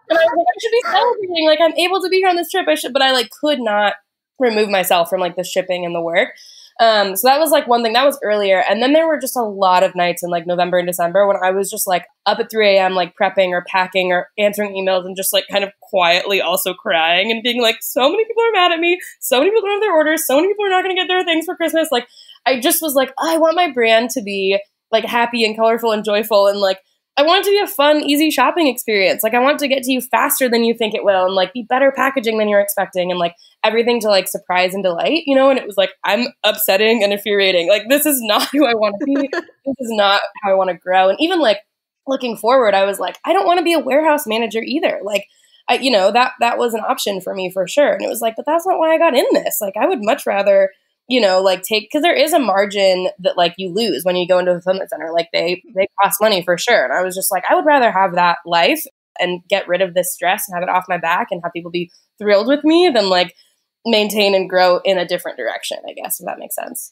And I was like, I should be celebrating. Like I'm able to be here on this trip. But I like could not remove myself from like the shipping and the work. So that was like one thing that was earlier. And then there were just a lot of nights in like November and December when I was just like up at 3 a.m. like prepping or packing or answering emails and just like kind of quietly also crying and being like, so many people are mad at me. So many people don't have their orders. So many people are not going to get their things for Christmas. Like I just was like, I want my brand to be like happy and colorful and joyful. And like, I want it to be a fun, easy shopping experience. Like I want it to get to you faster than you think it will and like be better packaging than you're expecting and like everything to like surprise and delight, and it was like, I'm upsetting and infuriating. Like, this is not who I want to be. This is not how I want to grow. And even like looking forward, I was like, I don't want to be a warehouse manager either. Like, that was an option for me for sure. And it was like, but that's not why I got in this. Like, I would much rather like because there is a margin that like you lose when you go into a fulfillment center. Like they cost money for sure. And I was just like, I would rather have that life and get rid of this stress and have it off my back and have people be thrilled with me than like maintain and grow in a different direction, I guess, if that makes sense.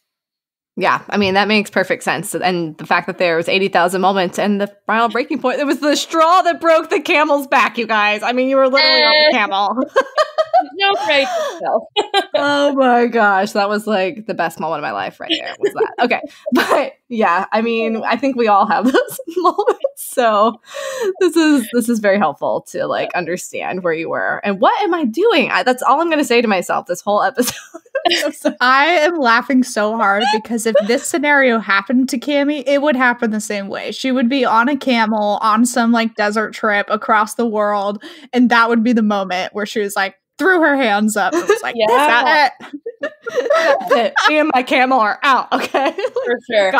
Yeah, I mean, that makes perfect sense. And the fact that there was 80,000 moments and the final breaking point, it was the straw that broke the camel's back, you guys. I mean, you were literally on the camel. No, right. Oh my gosh. That was like the best moment of my life right there was that. Okay. But yeah, I mean, I think we all have those moments. So this is very helpful to like understand where you were and what am I doing? That's all I'm going to say to myself this whole episode. I am laughing so hard because if this scenario happened to Cammie, it would happen the same way. She would be on a camel on some like desert trip across the world. And that would be the moment where she was like, threw her hands up and was like, yeah. Is that it? That's it. Me and my camel are out. Okay. For sure.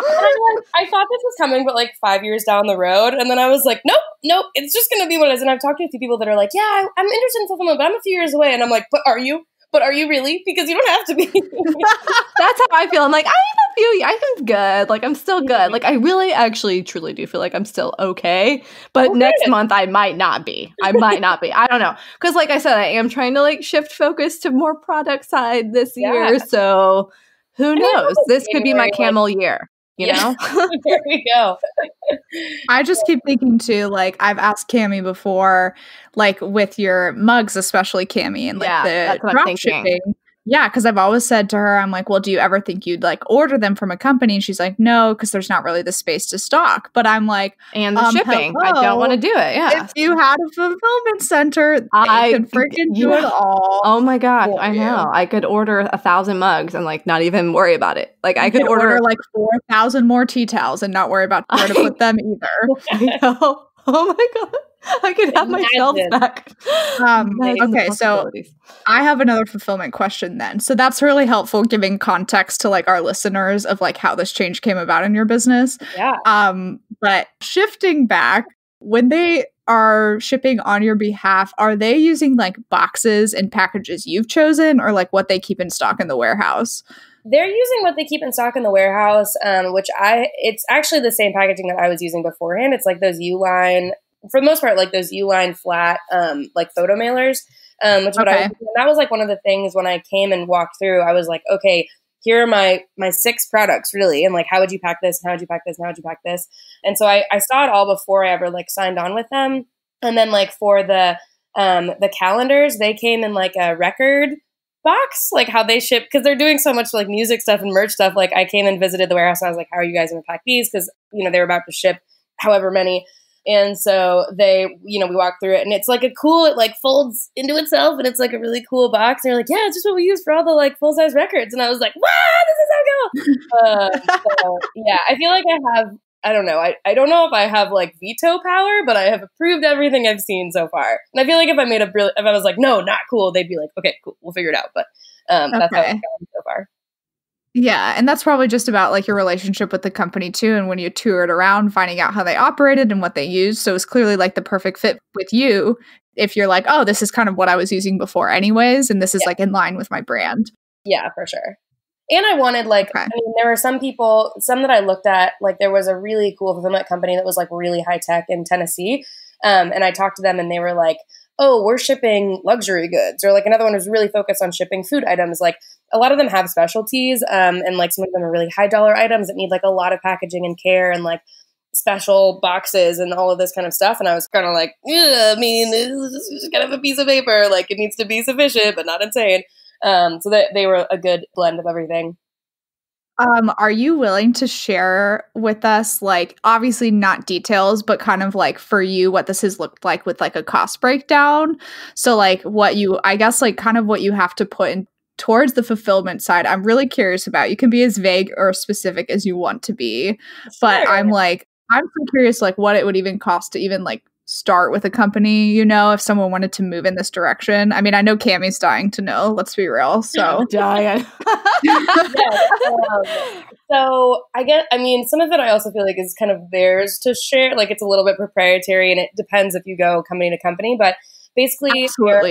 I thought this was coming, but like 5 years down the road. And then I was like, nope, it's just going to be what it is. And I've talked to a few people that are like, yeah, I'm interested in fulfillment, but I'm a few years away. And I'm like, but are you? But are you really? Because you don't have to be. That's how I feel. I'm like, I'm good. Like, I'm still good. Like, I really actually truly do feel like I'm still okay. But next month, I might not be. I don't know. Because like I said, I am trying to like shift focus to more product side this year. So who knows? This could be my camel year. You know? There we go. I just keep thinking too, like I've asked Cami before, like with your mugs, especially Cami, and like the drop shipping. Yeah, because I've always said to her, I'm like, well, do you ever think you'd like order them from a company? And she's like, no, because there's not really the space to stock. But I'm like, and the shipping, I don't want to do it. Yeah, if you had a fulfillment center, I could freaking do it all. Oh my gosh, I know. I could order 1,000 mugs and like not even worry about it. Like I could order like 4,000 more tea towels and not worry about where to put them either. I know. Oh my god. I could have my shelves back. Okay, so I have another fulfillment question then. So that's really helpful giving context to like our listeners of like how this change came about in your business. Yeah. But shifting back, when they are shipping on your behalf, are they using like boxes and packages you've chosen or like what they keep in stock in the warehouse? They're using what they keep in stock in the warehouse, it's actually the same packaging that I was using beforehand. It's like those U-line, for the most part, like those U-line flat, like photo mailers, which is what I was doing. And that was like one of the things when I came and walked through, I was like, okay, here are my 6 products really. And like, how would you pack this? And how would you pack this? And how would you pack this? And so I saw it all before I ever like signed on with them. And then like for the calendars, they came in like a record box, like how they ship, because they're doing so much like music stuff and merch stuff. Like I came and visited the warehouse and I was like, how are you guys going to pack these? Because, you know, they were about to ship however many. And so they, you know, we walked through it and it's like it like folds into itself and it's like a really cool box. And they're like, yeah, it's just what we use for all the like full size records. And I was like, wow, this is so cool. So yeah, I feel like I don't know. I don't know if I have like veto power, but I have approved everything I've seen so far. And I feel like if I was like, no, not cool, they'd be like, okay, cool, we'll figure it out. But that's how it's gone so far. Yeah, and that's probably just about like your relationship with the company too, and when you toured around, finding out how they operated and what they used. So it's clearly like the perfect fit with you. If you're like, oh, this is kind of what I was using before, anyways, and this is like in line with my brand. Yeah, for sure. And I wanted like, I mean, there were some that I looked at, like there was a really cool fulfillment company that was like really high tech in Tennessee, and I talked to them, and they were like, oh, we're shipping luxury goods, or like another one was really focused on shipping food items. Like a lot of them have specialties, and like some of them are really high dollar items that need like a lot of packaging and care and like special boxes and all of this kind of stuff. And I was kind of like, I mean, this is just kind of a piece of paper. Like it needs to be sufficient, but not insane. So that they were a good blend of everything. Are you willing to share with us, like, obviously not details, but kind of like for you, what this has looked like with like a cost breakdown? So like what you, I guess, like kind of what you have to put in towards the fulfillment side. I'm really curious about. You can be as vague or specific as you want to be, but I'm so curious, like what it would even cost to even like start with a company, you know, if someone wanted to move in this direction. I mean, I know Cammie's dying to know, let's be real. So dying. So I mean, some of it I also feel like is kind of theirs to share. Like it's a little bit proprietary and it depends if you go company to company, but basically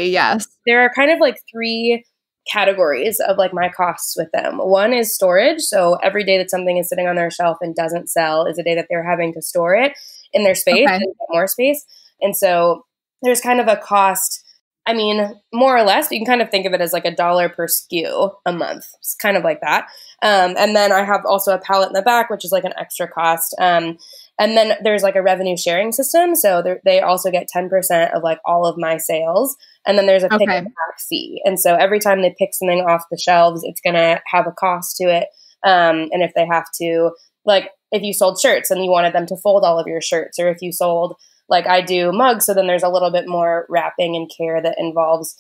yes. There are kind of like 3 categories of like my costs with them. One is storage. So every day that something is sitting on their shelf and doesn't sell is a day that they're having to store it in their space and get more space. And so there's kind of a cost, I mean, more or less, you can kind of think of it as like $1 per SKU a month. It's kind of like that. And then I have also a pallet in the back, which is like an extra cost. And then there's like a revenue sharing system. So they also get 10% of like all of my sales. And then there's a pick and pack fee. And so every time they pick something off the shelves, it's going to have a cost to it. And if they have to, like, if you sold shirts and you wanted them to fold all of your shirts, or if you sold, like I do, mugs, so then there's a little bit more wrapping and care that involves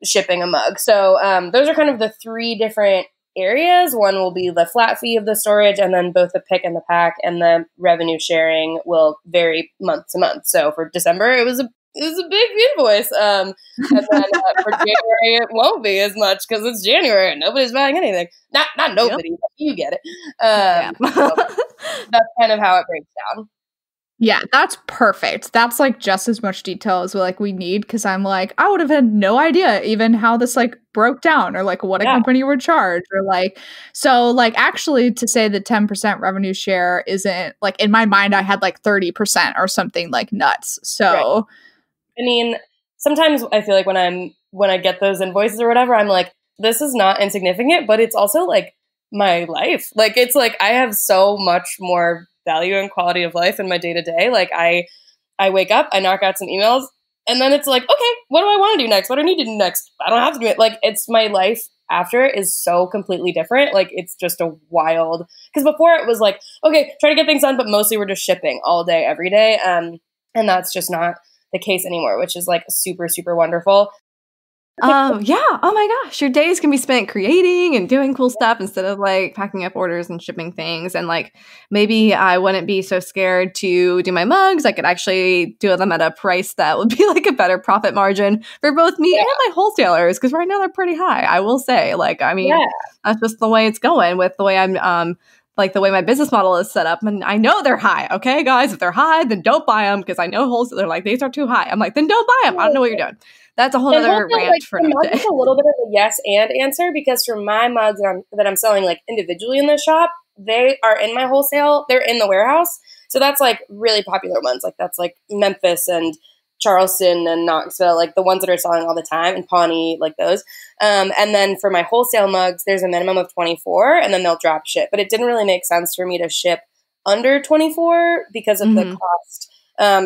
shipping a mug. So those are kind of the 3 different areas. One will be the flat fee of the storage, and then both the pick and the pack and the revenue sharing will vary month to month. So for December, it was It's a big invoice. And then for January, it won't be as much because it's January and nobody's buying anything. Not nobody, but you get it. So that's kind of how it breaks down. Yeah, that's perfect. That's like just as much detail as like we need, because I'm like, I would have had no idea even how this like broke down or like what a company would charge or like, so like actually to say the 10% revenue share isn't like in my mind, I had like 30% or something like nuts. So right. I mean, sometimes I feel like when I get those invoices or whatever, I'm like, this is not insignificant, but it's also like my life. Like it's like I have so much more value and quality of life in my day to day. Like I wake up, I knock out some emails, and then it's like, okay, what do I want to do next? What do I need to do next? I don't have to do it. Like it's my life after is so completely different. Like it's just a wild, because before it was like, okay, try to get things done, but mostly we're just shipping all day, every day. And that's just not the case anymore, which is like super, super wonderful. Yeah. Oh my gosh. Your days can be spent creating and doing cool stuff instead of like packing up orders and shipping things. And like maybe I wouldn't be so scared to do my mugs. I could actually do them at a price that would be like a better profit margin for both me and my wholesalers. Cause right now they're pretty high. I will say, like, I mean, that's just the way it's going with the way I'm, like the way my business model is set up. And I know they're high. Okay, guys, if they're high, then don't buy them because I know wholesale. They're like, these are too high. I'm like, then don't buy them. I don't know what you're doing. That's a whole other rant like, for another day. It's a little bit of a yes and answer because for my mugs that I'm selling like individually in the shop, they are in my wholesale. They're in the warehouse. So that's like really popular ones. Like that's like Memphis and Charleston and Knoxville, like the ones that are selling all the time, and Pawnee, like those. And then for my wholesale mugs, there's a minimum of 24 and then they'll drop ship. But it didn't really make sense for me to ship under 24 because of the cost.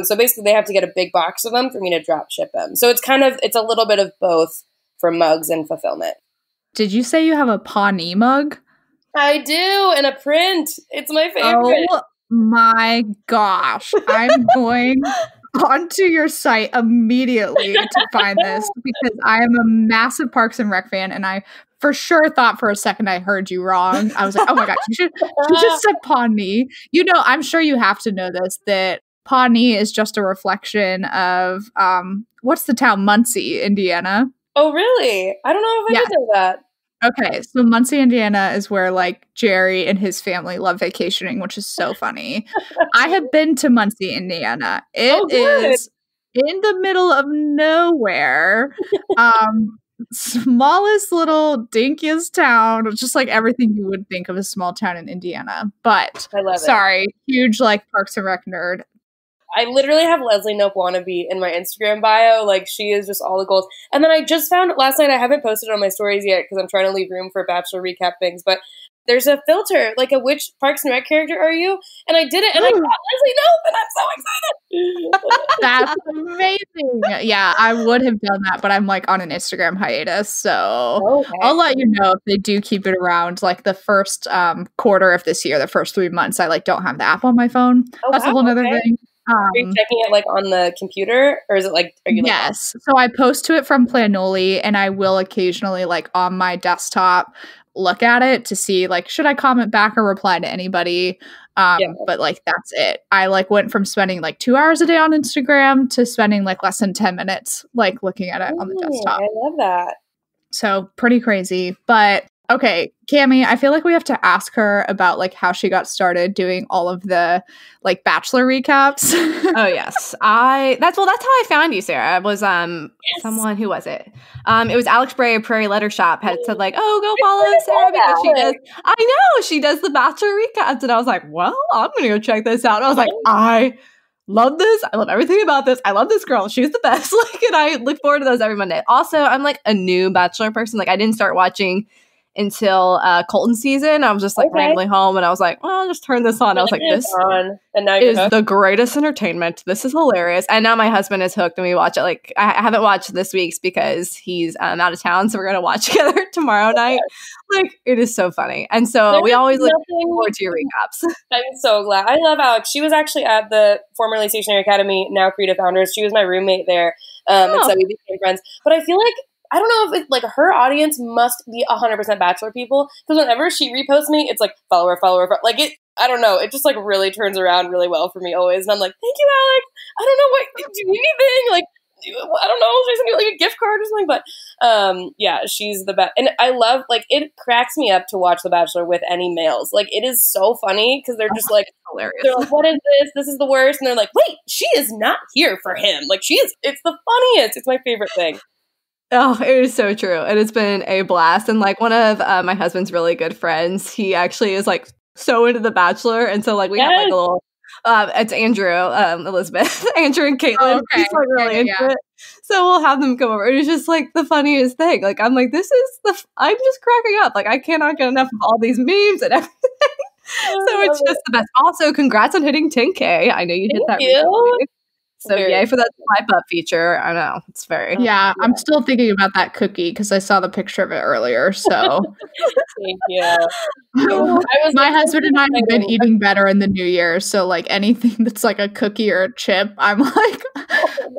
So basically they have to get a big box of them for me to drop ship them. So it's a little bit of both for mugs and fulfillment. Did you say you have a Pawnee mug? I do, and a print. It's my favorite. Oh my gosh. I'm going onto your site immediately to find this because I am a massive Parks and Rec fan, and I for sure thought for a second I heard you wrong. I was like, oh my gosh, you just said Pawnee. You know, I'm sure you have to know this, that Pawnee is just a reflection of what's the town? Muncie, Indiana. Oh, really? I don't know if I did know that. Okay, so Muncie, Indiana is where like Jerry and his family love vacationing, which is so funny. I have been to Muncie, Indiana. It is in the middle of nowhere. Smallest little dinkiest town, just like everything you would think of a small town in Indiana. But I love it. Sorry, huge like Parks and Rec nerd. I literally have Leslie Knope Wannabe in my Instagram bio. Like, she is just all the goals. And then I just found last night, I haven't posted on my stories yet because I'm trying to leave room for Bachelor recap things, but there's a filter, like a which Parks and Rec character are you? And I did it, and I got Leslie Knope, and I'm so excited. That's amazing. Yeah, I would have done that, but I'm like on an Instagram hiatus, so I'll let you know if they do keep it around. Like the first quarter of this year, the first 3 months, I like don't have the app on my phone. That's a whole other thing. Are you checking it like on the computer, or is it like? Are you yes. So I post to it from Planoli, and I will occasionally, like on my desktop, look at it to see like should I comment back or reply to anybody. But like that's it. I like went from spending like 2 hours a day on Instagram to spending like less than 10 minutes like looking at it on the desktop. I love that. So pretty crazy, but. Okay, Cami, I feel like we have to ask her about like how she got started doing all of the like Bachelor recaps. Oh yes. That's how I found you, Sarah. It was someone, who was it? It was Alex Bray of Prairie Letter Shop had said like, oh, go follow Sarah because she does the Bachelor recaps. And I was like, well, I'm gonna go check this out. And I was like, I love this. I love everything about this. I love this girl. She's the best. Like, and I look forward to those every Monday. Also, I'm like a new Bachelor person. Like I didn't start watching until Colton season. I was just like randomly home and I was like, well, I'll just turn this on. I was like, this is the greatest entertainment. This is hilarious. And now my husband is hooked and we watch it. Like I haven't watched this week's because he's out of town. So we're going to watch together tomorrow night. Like it is so funny. And so we always look forward to your recaps. I'm so glad. I love Alex. She was actually at the formerly Stationary Academy, now Creative Founders. She was my roommate there. And so we became friends. But I feel like I don't know if it's like her audience must be 100% Bachelor people, because whenever she reposts me, it's like follow her, like it. I don't know. It just like really turns around really well for me always, and I'm like, thank you, Alex. I don't know what do you need anything like. I don't know, should I send you like a gift card or something? But yeah, she's the best. And I love, like, it cracks me up to watch The Bachelor with any males. Like, it is so funny because they're just like, hilarious. They're like, what is this? This is the worst. And they're like, wait, she is not here for him. Like, it's the funniest. It's my favorite thing. Oh, it is so true. And it's been a blast. And like one of my husband's really good friends, he actually is like so into The Bachelor. And so like we have like a little, it's Andrew, Elizabeth, Andrew and Caitlin. Oh, okay. He's like really into it. So we'll have them come over. It is just like the funniest thing. Like I'm like, I'm just cracking up. Like I cannot get enough of all these memes and everything. So it's just the best. Also, congrats on hitting 10K. I know you hit that recently. So yay for that swipe up feature. I know it's very I'm still thinking about that cookie because I saw the picture of it earlier. So thank you. My husband and I have been eating better in the new year. So like anything that's like a cookie or a chip, I'm like,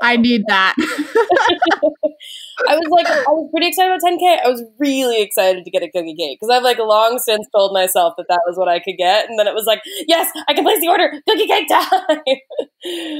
I need that. I was pretty excited about 10K. I was really excited to get a cookie cake because I've like long since told myself that was what I could get, and then it was like, yes, I can place the order. Cookie cake time.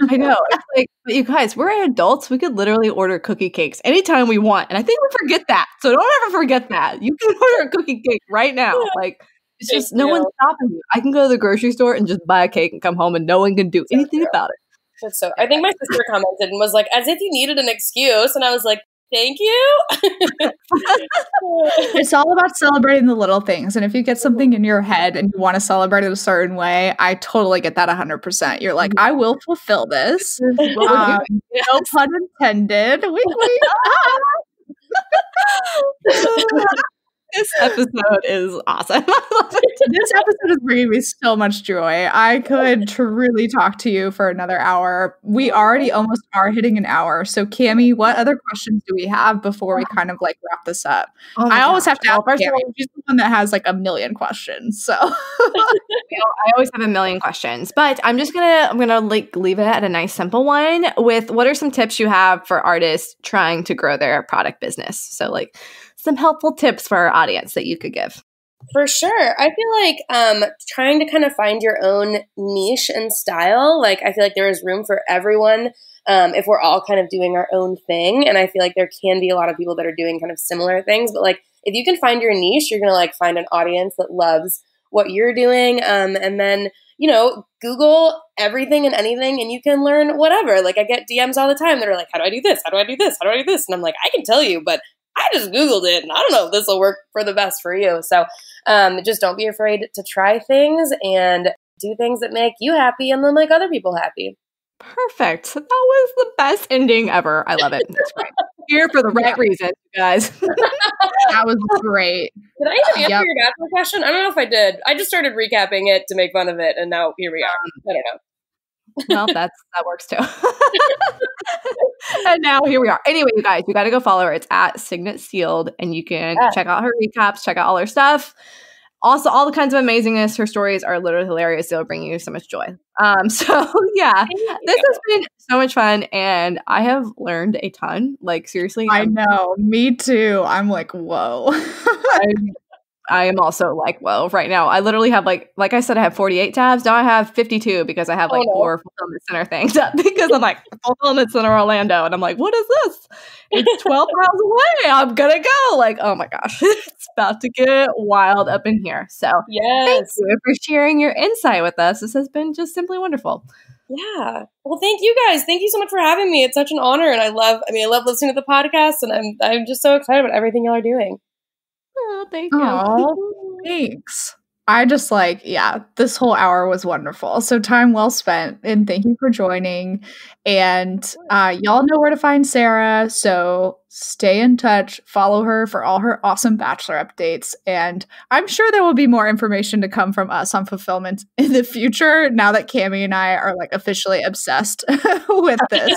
I know. It's like, but you guys, we're adults. We could literally order cookie cakes anytime we want, and I think we forget that. So don't ever forget that. You can order a cookie cake right now. Like it's just no one's stopping you. I can go to the grocery store and just buy a cake and come home, and no one can do anything about it. That's so. I think my sister commented and was like, as if you needed an excuse, and I was like, thank you. It's all about celebrating the little things. And if you get something in your head and you want to celebrate it a certain way, I totally get that 100%. You're like, I will fulfill this. No pun intended. This episode is awesome. This episode is bringing me so much joy. I could truly talk to you for another hour. We already almost are hitting an hour. So, Cami, what other questions do we have before we kind of like wrap this up? I always have to ask Cami. She's the one that has like a million questions. So, I always have a million questions, but I'm gonna like leave it at a nice simple one. With what are some tips you have for artists trying to grow their product business? So, like some helpful tips for our audience that you could give. For sure. I feel like trying to kind of find your own niche and style. Like I feel like there is room for everyone if we're all kind of doing our own thing. And I feel like there can be a lot of people that are doing kind of similar things. But like if you can find your niche, you're going to like find an audience that loves what you're doing. And then, you know, Google everything and anything and you can learn whatever. Like I get DMs all the time that are like, how do I do this? How do I do this? How do I do this? And I'm like, I can tell you, but I just Googled it and I don't know if this will work for the best for you. So just don't be afraid to try things and do things that make you happy and then make other people happy. Perfect. That was the best ending ever. I love it. That's great. Here for the right reason, guys. That was great. Did I even answer your bachelor question? I don't know if I did. I just started recapping it to make fun of it and now here we are. I don't know. Well, that works too. And now here we are. Anyway, you guys, you got to go follow her. It's at Signet Sealed, and you can check out her recaps, check out all her stuff. Also, all the kinds of amazingness. Her stories are literally hilarious. They'll bring you so much joy. So yeah, this has been so much fun, and I have learned a ton. Like seriously, I know. Me too. I'm like, whoa. I am also like, whoa, right now. I literally have like I said, I have 48 tabs. Now I have 52 because I have like 4 fulfillment center things up because I'm like, fulfillment center Orlando. And I'm like, what is this? It's 12 miles away. I'm going to go. Like, oh my gosh, it's about to get wild up in here. So thank you for sharing your insight with us. This has been just simply wonderful. Yeah. Well, thank you guys. Thank you so much for having me. It's such an honor. And I love listening to the podcast and I'm just so excited about everything y'all are doing. Oh, thank you. Oh, thanks. I just this whole hour was wonderful. So time well spent. And thank you for joining. And y'all know where to find Sarah. So stay in touch. Follow her for all her awesome Bachelor updates. And I'm sure there will be more information to come from us on fulfillment in the future now that Cami and I are like officially obsessed with this.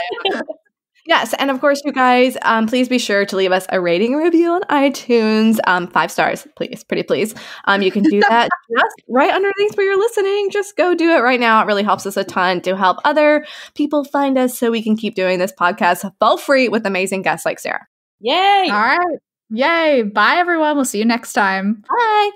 Yes, and of course, you guys, please be sure to leave us a rating and review on iTunes. 5 stars, please, pretty please. You can do that just right underneath where you're listening. Just go do it right now. It really helps us a ton to help other people find us so we can keep doing this podcast for free with amazing guests like Sarah. Yay! All right. Yay. Bye, everyone. We'll see you next time. Bye.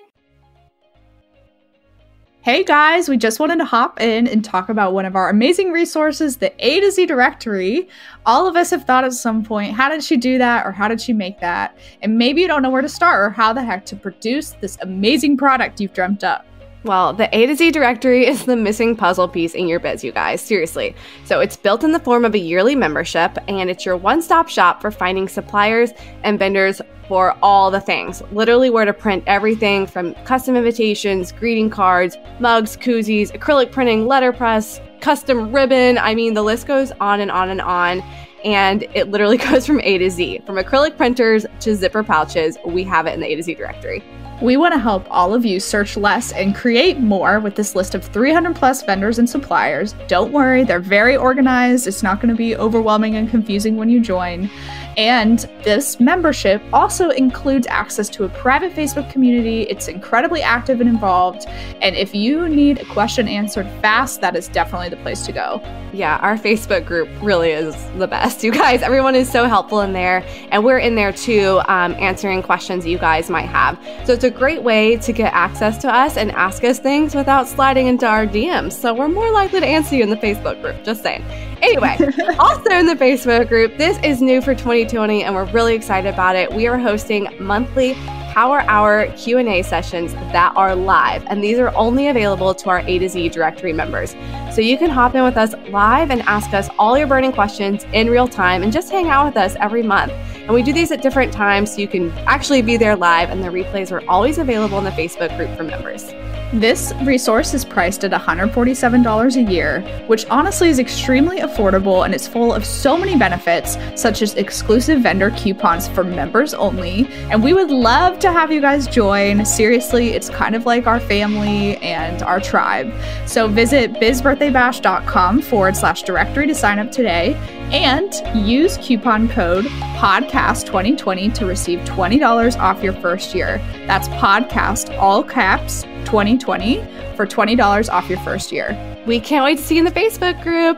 Hey guys, we just wanted to hop in and talk about one of our amazing resources, the A to Z directory. All of us have thought at some point, how did she do that or how did she make that? And maybe you don't know where to start or how the heck to produce this amazing product you've dreamt up. Well, the A to Z directory is the missing puzzle piece in your biz, you guys. Seriously. So it's built in the form of a yearly membership, and it's your one-stop shop for finding suppliers and vendors for all the things. Literally where to print everything from custom invitations, greeting cards, mugs, koozies, acrylic printing, letterpress, custom ribbon. I mean, the list goes on and on and on. And it literally goes from A to Z. From acrylic printers to zipper pouches, we have it in the A to Z directory. We want to help all of you search less and create more with this list of 300 plus vendors and suppliers. Don't worry, they're very organized. It's not going to be overwhelming and confusing when you join. And this membership also includes access to a private Facebook community. It's incredibly active and involved. And if you need a question answered fast, that is definitely the place to go. Yeah, our Facebook group really is the best. You guys, everyone is so helpful in there. And we're in there too, answering questions you guys might have. So it's a great way to get access to us and ask us things without sliding into our DMs. So we're more likely to answer you in the Facebook group, just saying. Anyway, also in the Facebook group, this is new for 2020 and we're really excited about it. We are hosting monthly Power Hour Q&A sessions that are live, and these are only available to our A to Z directory members. So you can hop in with us live and ask us all your burning questions in real time and just hang out with us every month. And we do these at different times so you can actually be there live, and the replays are always available in the Facebook group for members. This resource is priced at $147 a year, which honestly is extremely affordable, and it's full of so many benefits, such as exclusive vendor coupons for members only. And we would love to have you guys join. Seriously, it's kind of like our family and our tribe. So visit bizbirthdaybash.com/directory to sign up today and use coupon code podcast2020 to receive $20 off your first year. That's podcast, all caps, 2020 for $20 off your first year. We can't wait to see you in the Facebook group.